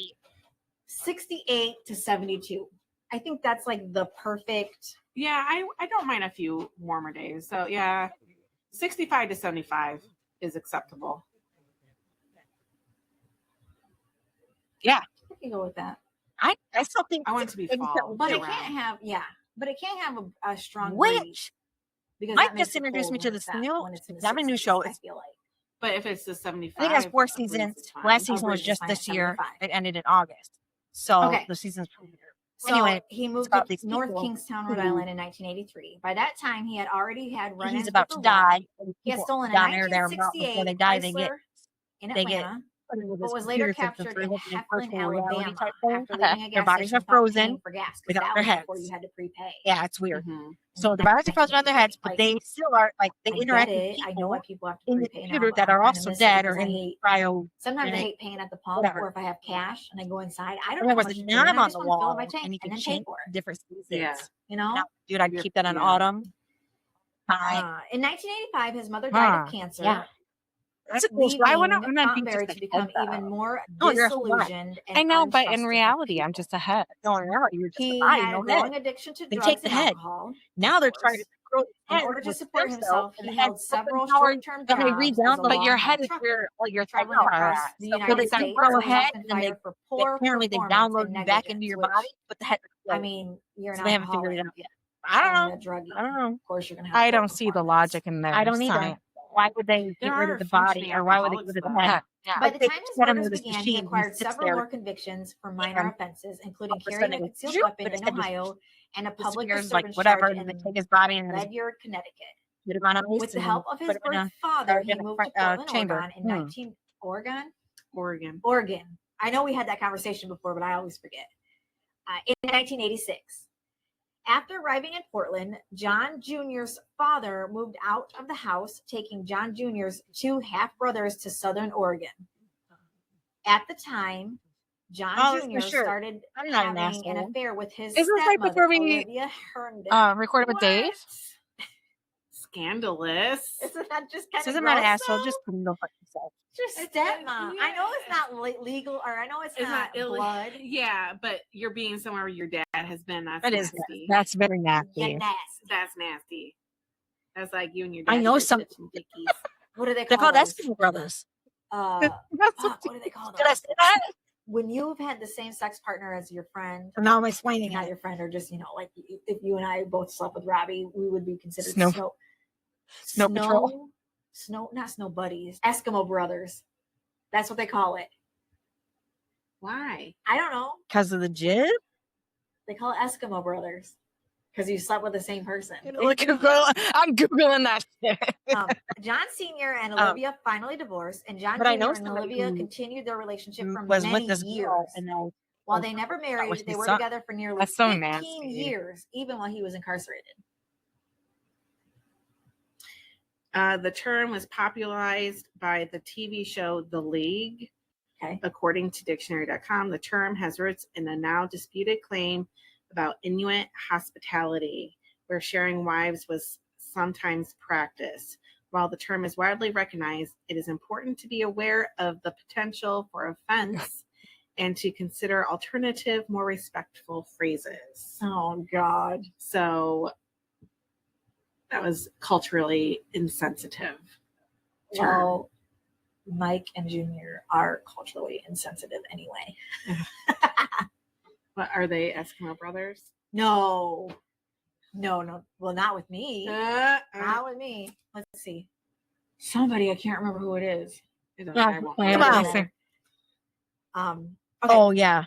D: 68 to 72. I think that's like the perfect.
C: Yeah, I don't mind a few warmer days. So yeah, 65 to 75 is acceptable.
D: I can go with that.
B: I still think
C: I want it to be fall.
D: But it
C: year-round.
D: can't have but it can't have a strong
B: Which
D: breeze. Because
B: Mike
D: that makes
B: just
D: it
B: introduced
D: cold
B: me to
D: when
B: this
D: it's
B: new.
D: when it's in the
B: Because I'm a new
D: 60s,
B: show.
D: I
B: It's,
D: feel like.
C: But if it's the 75,
B: I think that's 4
C: a breeze
B: seasons.
C: is fine.
B: Last season
D: A
B: was
D: breeze is
B: just
D: fine
B: this
D: at
B: year.
D: 75.
B: It ended in August. So
D: Okay.
B: the season's
D: So
B: Anyway,
D: he moved
B: about
D: to
B: these
D: North
B: people
D: Kingstown, Rhode
B: who-
D: Island in 1983. By that time, he had already had run-ins
B: he's about
D: with
B: to
D: the law.
B: die. and
D: He had
B: people
D: stolen a
B: down there, they're
D: 1968
B: before they die, they get
D: Chrysler in
B: they get
D: Atlanta,
B: put into
D: but
B: this
D: was later
B: computer system
D: captured
B: for
D: in
B: looking at
D: Heflin,
B: virtual reality
D: Alabama,
B: type thing.
D: after leaving a
B: Their
D: gas
B: bodies
D: station
B: are
D: without
B: frozen
D: paying for gas, because
B: without
D: that
B: their
D: was before
B: heads.
D: you had to prepay.
B: Yeah, it's weird.
C: Mhm.
B: So the bodies are frozen on their heads, but
D: Like,
B: they still are like they
D: I
B: interact
D: get
B: with
D: it. I know
B: people
D: why people have to
B: in the
D: prepay now,
B: computer
D: but
B: that
D: I
B: are
D: kinda
B: also
D: miss it
B: dead or
D: because I
B: in
D: hate-
B: cryo.
D: Sometimes I
B: Right.
D: hate paying at the pump,
B: Whatever.
D: or if I have cash and I go inside, I don't
B: And
D: know
B: there
D: how
B: was
D: much
B: a
D: to pay, and
B: knob
D: I
B: on
D: just
B: the
D: want to fill up
B: wall,
D: my tank
B: and you
D: and
B: could
D: then pay
B: change
D: for it.
B: different seasons.
C: Yeah.
D: You know.
B: Now, dude, I'd keep that on
C: Yeah.
B: autumn. Hi.
D: In 1985, his mother died of cancer.
B: Yeah. That's a cool story. I wouldn't
D: leaving
B: remember being
D: Fontenberry
B: just
D: to
B: a
D: become
B: head,
D: even
B: though.
D: more
B: No, you're a whole lot.
D: disillusioned. And
A: I know, but in
D: untrusting of
A: reality, I'm
D: people.
A: just a head.
B: No, no, you're just
D: He
B: a body,
D: had
B: no
D: a long
B: head.
D: addiction to
B: They
D: drugs
B: take the
D: and
B: head.
D: alcohol.
B: Now
D: of
B: they're trying to
D: course.
B: grow the
D: In
B: head
D: order to
B: with
D: support
B: stem cells,
D: himself,
B: and
D: he
B: the head
D: held several
B: powered,
D: short-term
B: and they
D: jobs
B: redown
D: as a
B: the
A: But your
D: long-haul
A: head is
D: trucker,
A: where all your
D: traveling
A: thoughts
D: across
A: are.
D: the
B: So
D: United
B: they
D: States.
B: grow a
D: He was
B: head,
D: often
B: and then
D: fired for poor
B: apparently they
D: performance
B: download
D: and
B: you back into
D: negligence,
B: your
D: which,
B: body, but the head.
D: I mean, you're an
B: So they haven't figured
D: alcoholic
B: it out yet. I don't
D: and
B: know.
D: a druggie.
B: I don't know.
D: Of course, you're gonna have.
A: I
D: poor
A: don't see the
D: performance.
A: logic in there.
B: I don't either.
A: Science.
B: Why would they
C: There
B: get rid
C: are
B: of the body,
C: functioning
B: or why would they get
C: alcoholics,
B: rid of the
C: though.
B: head?
A: Yeah.
D: By
B: Like,
D: the
B: they
D: time his
B: put him
D: murders
B: in this
D: began, he
B: machine, he
D: acquired
B: sits
D: several
B: there,
D: more convictions for minor
B: and
D: offenses, including
B: all of a
D: carrying a
B: sudden it
D: concealed
B: goes,
D: weapon
B: but his
D: in
B: head just
D: Ohio and a public
B: disappears, like
D: disturbance
B: whatever,
D: charge
B: and then they
D: in
B: take his body and
D: Ledyard, Connecticut.
B: put him on ice
D: With the
B: and
D: help of
B: put
D: his
B: him in
D: birth
B: a
D: father, he
B: in a
D: moved to
B: front,
D: Portland,
B: chamber.
D: Oregon in 19 Oregon.
C: Oregon.
D: I know we had that conversation before, but I always forget. In 1986. After arriving in Portland, John Jr.'s father moved out of the house, taking John Jr.'s 2 half-brothers to Southern Oregon. At the time, John
B: Oh,
D: Jr.
B: for sure.
D: started
B: I'm not an
D: having an
B: asshole.
D: affair with his
A: Isn't this right
D: stepmother,
A: before we,
D: Olivia Herndon.
A: Recorded with Dave?
C: Scandalous.
D: Isn't that just kind
B: So
D: of
B: I'm not an
D: gross,
B: asshole.
D: though?
B: Just go fuck yourself.
D: Just
C: It's-
D: stepmom. I know it's
C: yeah.
D: not legal, or I know it's not
C: Ill-
D: blood.
C: Yeah, but you're being somewhere where your dad has been. That's
B: That is
C: nasty.
B: that's very nasty.
D: You're nasty.
C: That's nasty. That's like you and your dad.
B: I know
C: just
B: some.
C: touching dickies.
D: What do they
B: They're
D: call
B: called
D: those?
B: Eskimo brothers.
D: Fuck, what do they call
B: Did I
D: those?
B: say that?
D: When you've had the same sex partner as your friend,
B: Now I'm explaining
D: not
B: it.
D: your friend, or just, like if you and I both slept with Robbie, we would be considered
B: Snow patrol.
D: not snow buddies, Eskimo brothers. That's what they call it.
C: Why?
D: I don't know.
B: Because of the jib?
D: They call it Eskimo brothers because you slept with the same person.
A: Look, I'm Googling that shit.
D: John Sr. and Olivia finally divorced, and John
B: but
D: Jr.
B: I know
D: and
B: somebody
D: Olivia
B: who
D: continued their relationship for
B: was
D: many
B: with this
D: years.
B: girl, and then
D: While they never
B: was
D: married, they
B: his
D: were
B: son.
D: together for nearly
A: That's so
D: 15
A: nasty.
D: years, even while he was incarcerated.
C: The term was popularized by the TV show The League.
D: Okay.
C: According to dictionary.com, the term has roots in a now disputed claim about Inuit hospitality, where sharing wives was sometimes practiced. While the term is widely recognized, it is important to be aware of the potential for offense and to consider alternative, more respectful phrases.
D: Oh, God.
C: So that was culturally insensitive.
D: Well, Mike and Junior are culturally insensitive anyway.
C: What are they, Eskimo brothers?
D: No.
B: No. Well, not with me.
E: Not
B: Not with me. Let's see.
E: somebody. I can't remember who it is. It doesn't
A: Yeah,
E: matter.
A: yeah,
B: Come
A: let
B: on.
A: me see.
B: Okay.
D: Oh yeah.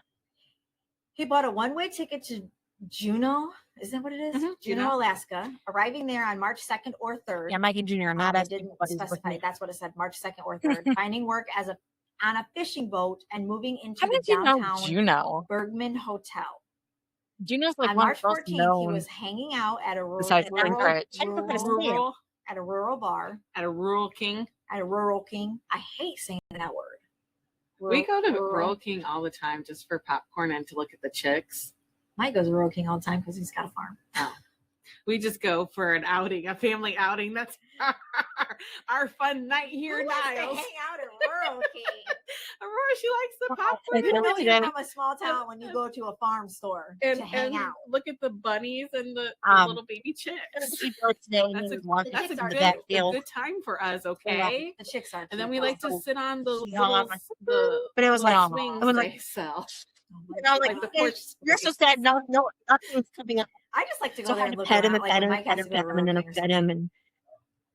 B: He bought a one-way ticket to Juneau. Is that what it is?
A: Mhm.
B: Juneau, Alaska. Arriving there on March 2nd or 3rd.
D: Yeah, Mikey Jr. Not
B: It
D: asking
B: didn't
D: what he's with
B: specify.
D: me.
B: That's what it said. March 2nd or 3rd. Finding work as on a fishing boat and moving into
A: How
B: the
A: did you know
B: downtown
A: Juneau?
B: Bergman Hotel.
A: Juneau's like
B: On
A: one
B: March
A: of the most
B: 14th, he
A: known.
B: was hanging out at a
A: Besides Anchorage.
E: rural
B: bar
E: at a rural king.
B: at a rural king. I hate saying that word.
E: We go to Rural King all the time just for popcorn and to look at the chicks.
B: Mike goes to Rural King all the time because he's got a farm.
E: We just go for an outing, a family outing. That's our fun night here in
B: Who wants to
E: Niles.
B: hang out at Rural King?
E: Aurora, she likes the popcorn.
B: You know
A: Really
B: you're
A: good.
B: from a small town when you go to a farm store
E: and
B: to hang
E: and
B: out.
E: look at the bunnies and the little baby chicks.
D: Today, and
E: That's
D: he
E: a,
D: was walking
E: that's a
D: in the
E: good,
D: back
E: a
D: field.
E: good time for us, okay?
B: The chicks are.
E: And then
B: cute,
E: we
B: though.
E: like to sit on the
D: She hung on
E: the
D: But it was
E: little
D: like,
E: swings
D: it was
E: they
D: like,
E: sell.
D: and I was like,
E: Like the
D: "Yeah,
E: porch
D: you're so sad. No, nothing's coming up.
B: I just like to go
D: So I
B: there
D: had
B: and
D: to
B: look
D: pet him
B: around.
D: and
B: Like
D: pet
B: when
D: him and
B: Mike
D: pet
B: has
D: him,
B: to go to
D: pet him, and then
B: Rural
D: I
B: King or
D: fed him
B: something.
D: and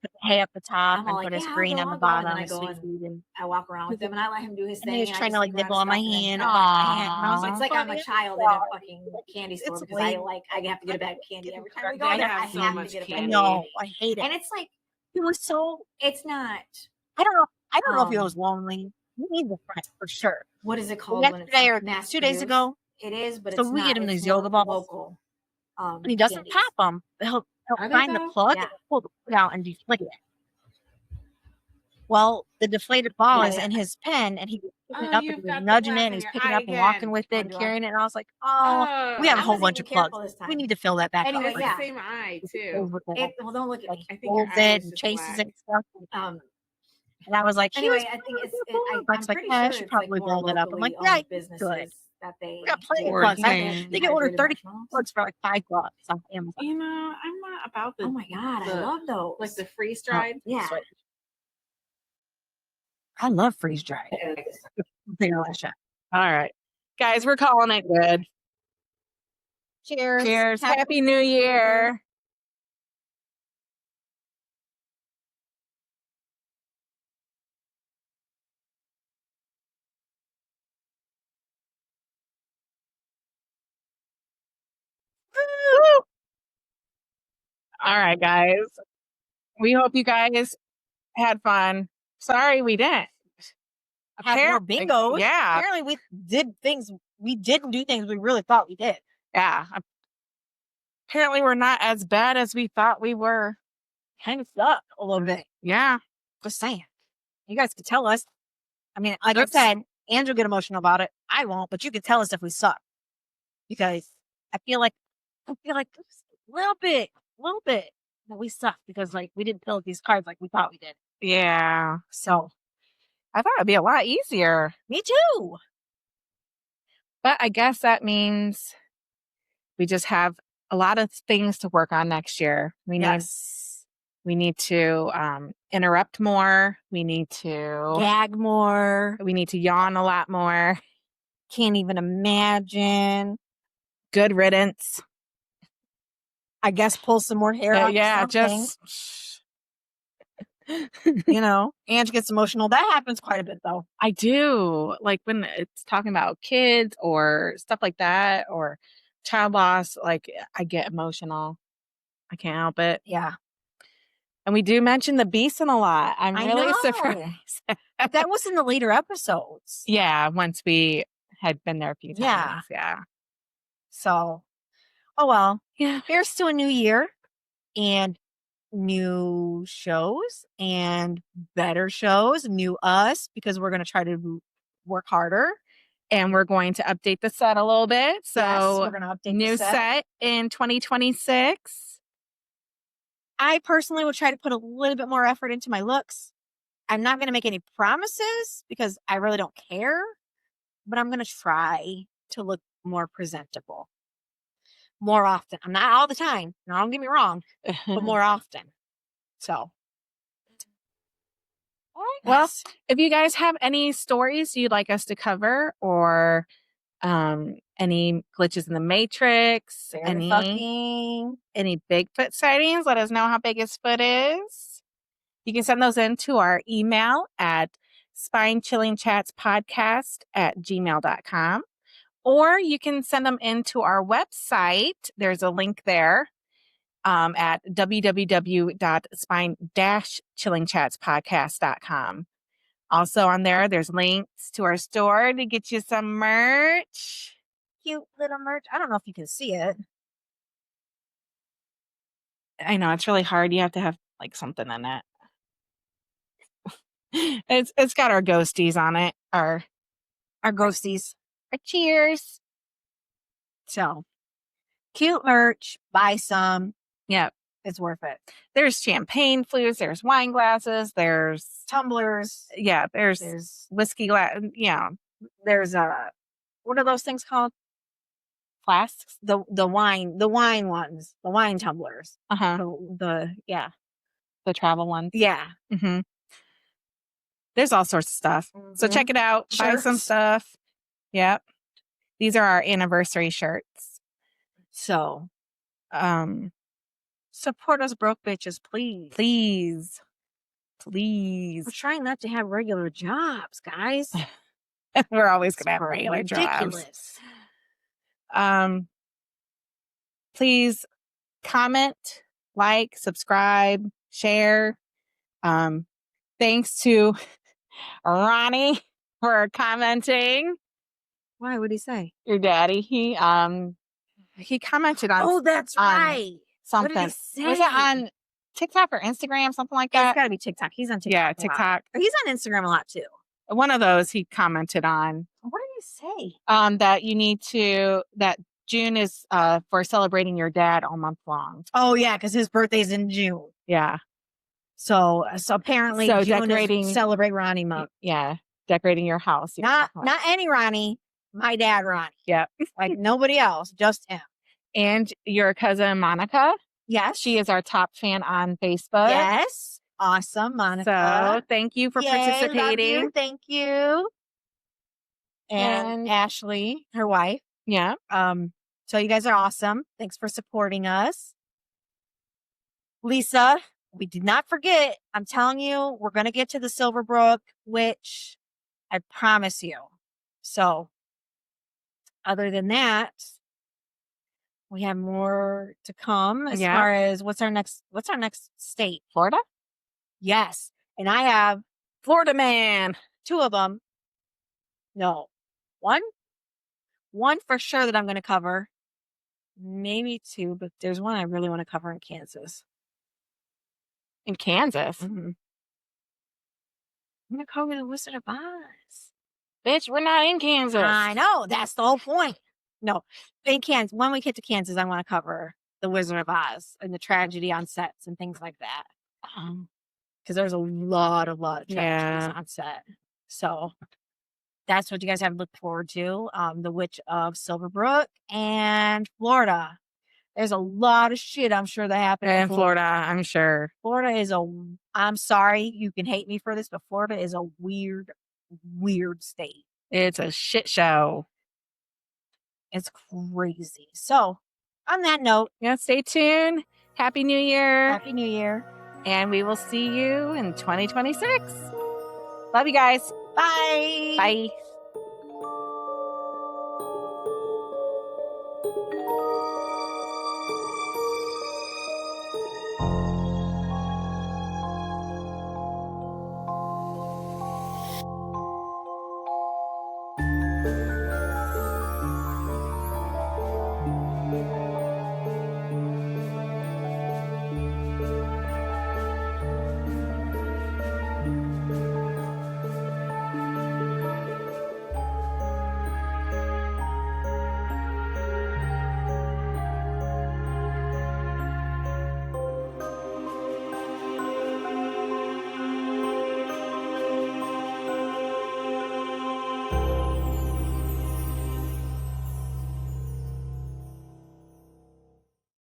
D: put the hay up the top
B: I'm
D: and
B: all
D: put
B: like,
D: his
B: yeah,
D: screen
B: I'll
D: on the
B: go, and then
D: bottom,
B: I
D: his
B: go
D: sweet
B: and
D: food, and
B: I walk around with him and I let him do his thing.
D: he was
B: I
D: trying
B: just
D: to like
B: sneak around
D: nibble on my
B: stuff and then
D: hand.
B: put
D: And
B: it back in my
D: my
B: hand.
D: hand. And I was like,
B: It's like I'm a child in a fucking candy store because I have to get a bag of candy every time we go
E: They
B: there.
E: have
B: I
E: so
B: have
E: much
B: to get a
D: I
B: bag.
E: candy.
D: know, I hate it.
B: And it's like
D: He was so.
B: it's not.
D: I don't know if he
B: Um,
D: was lonely. He needs a friend for sure.
B: What is it
D: But
B: called when it's
D: yesterday or
B: mass
D: 2 days
B: produced?
D: ago,
B: It is, but
D: so
B: it's
D: we
B: not.
D: get him
B: It's
D: these
B: more
D: yoga balls.
B: local.
D: And he doesn't
B: candies.
D: pop them. He'll
E: Are they
D: find the
E: though?
D: plug
B: Yeah.
D: and pull the plug out and deflate it. Well, the deflated ball
B: Yeah,
D: is
B: yeah.
D: in his pen, and he was picking it
E: Oh,
D: up
E: you've
D: and he
E: got
D: was
E: the
D: nudging
E: black
D: it,
E: in
D: and he's
E: your
D: picking it
E: eye
D: up and walking
E: again.
D: with it
B: Oh,
D: and
B: do I?
D: carrying it. And I was like, oh, we have a
B: I
D: whole
B: wasn't
D: bunch
B: even
D: of plugs.
B: careful this time.
D: We need to fill that back
B: Anyway,
D: up.
E: It's
B: yeah.
E: the same eye
D: He
E: too.
D: goes with it,
B: Well, don't look at
D: like,
B: me.
E: I think your
D: folds
E: eye
D: it
E: is
D: and
E: just
D: chases
E: black.
D: it and stuff. And I was like,
B: Anyway,
D: "Here's
B: I think it's.
D: the plug."
B: I'm
D: Mike's like,
B: pretty
D: yeah, I
B: sure
D: should
B: it's like
D: probably
B: more
D: build it up. I'm like,
B: locally
D: yeah,
B: owned
D: you
B: businesses
D: could.
B: that they.
D: We got plenty of
A: Or
D: plugs.
A: thing.
D: They can order 30
B: marshmallows.
D: plugs for like $5 on Amazon.
E: You know, I'm not about the
B: Oh my god, I
E: the-
B: love those.
E: like the freeze dried.
B: Yeah.
D: So I love freeze dried. Delicious.
A: All right. Guys, we're calling it good.
D: Cheers.
A: Cheers. Happy New Year. Woo! All right, guys. We hope you guys had fun. Sorry we didn't.
D: Have more bingos.
A: Yeah.
D: Apparently we did things. We didn't do things we really thought we did.
A: Yeah. Apparently we're not as bad as we thought we were.
D: Kind of suck a little bit.
A: Yeah.
D: Just saying. You guys could tell us. I mean, like
A: That's-
D: I said, Andrew get emotional about it. I won't, but you could tell us if we suck. Because I feel like just a little bit that we suck because like we didn't fill out these cards like we thought we did.
A: Yeah.
D: So
A: I thought it'd be a lot easier.
D: me too.
A: But I guess that means we just have a lot of things to work on next year. We need to interrupt more. We need to
D: Gag more.
A: we need to yawn a lot more.
D: Can't even imagine.
A: Good riddance.
D: I guess pull some more hair out.
A: Yeah,
D: Something.
A: just
D: You know, Ange gets emotional. That happens quite a bit though.
A: I do. Like when it's talking about kids or stuff like that or child loss, like I get emotional. I can't help it.
D: Yeah.
A: And we do mention the beeson a lot. I'm
D: I
A: really
D: know.
A: surprised.
D: But that was in the later episodes.
A: Yeah, once we had been there a few times.
D: Yeah.
A: Yeah.
D: So, oh well.
A: Yeah.
D: Here's to a new year and new shows and better shows, new us, because we're going to try to work harder.
A: And we're going to update the set a little bit. So
D: Yes, we're going to update
A: new
D: the
A: set in 2026.
D: I personally will try to put a little bit more effort into my looks. I'm not going to make any promises because I really don't care, but I'm going to try to look more presentable more often. I'm not all the time. Now, don't get me wrong, but more often. So,
A: Well,
D: yes.
A: if you guys have any stories you'd like us to cover or any glitches in the Matrix, any Bigfoot sightings, let us know how big his foot is. You can send those in to our email at SpineChillingChatspodcast@gmail.com. Or you can send them into our website. There's a link there at www.spine-chillingchatspodcast.com. Also on there, there's links to our store to get you some merch.
B: Cute little merch. I don't know if you can see it.
A: I know, it's really hard. You have to have like something in it. It's got our ghosties on it. Our
B: ghosties.
A: Our cheers.
B: So cute merch. Buy some.
A: Yeah.
B: It's worth it.
A: There's champagne flutes. There's wine glasses. There's
B: tumblers.
A: Yeah. There's whiskey glass. Yeah.
B: There's what are those things called?
A: Flasks.
B: The wine ones. The wine tumblers. The
A: travel ones.
B: Yeah.
A: Mm-hmm. There's all sorts of stuff. Mm-hmm. So check it out. Shirts. Buy some stuff. Yep. These are our anniversary shirts.
B: So, support us broke bitches, please.
A: Please. Please.
B: We're trying not to have regular jobs, guys.
A: We're always going to have regular jobs. Please comment, like, subscribe, share. Thanks to Ronnie for commenting.
B: Why? What did he say?
A: Your daddy. He commented on.
B: Oh, that's right.
A: Something.
B: What did he say?
A: Was it on TikTok or Instagram? Something like that.
B: It's got to be TikTok. He's on TikTok.
A: Yeah, TikTok.
B: He's on Instagram a lot too.
A: One of those he commented on.
B: What did he say?
A: That you need to that June is for celebrating your dad all month long.
B: Oh yeah, because his birthday's in June.
A: Yeah.
B: So apparently June
A: decorating
B: is celebrate Ronnie month.
A: Yeah, decorating your house.
B: Not any Ronnie. My dad Ronnie.
A: Yep.
B: Like nobody else, just him.
A: And your cousin Monica.
B: Yes.
A: She is our top fan on Facebook.
B: Yes. Awesome, Monica.
A: So thank you for participating.
B: Love you. Thank you. And Ashley, her wife.
A: Yeah.
B: So you guys are awesome. Thanks for supporting us. Lisa, we did not forget. I'm telling you, we're going to get to the Silverbrook Witch. I promise you. So other than that, we have more to come as far as what's our next state?
A: Florida?
B: Yes. And I have
A: Florida man.
B: 2 of them. No. One for sure that I'm going to cover. Maybe 2, but there's one I really want to cover in Kansas.
A: In Kansas?
B: Mm-hmm. I'm going to cover the Wizard of Oz.
A: Bitch, we're not in Kansas.
B: I know. That's the whole point. No. In Kansas, when we get to Kansas, I want to cover the Wizard of Oz and the tragedy on sets and things like that. Because there's a lot of tragedies on set. So that's what you guys have to look forward to. The Witch of Silverbrook and Florida. There's a lot of shit I'm sure that happened
A: in Florida. I'm sure.
B: Florida is I'm sorry, you can hate me for this, but Florida is a weird state.
A: It's a shit show.
B: It's crazy. So on that note,
A: stay tuned. Happy New Year.
B: Happy New Year.
A: And we will see you in 2026. Love you guys.
B: Bye.
A: Bye.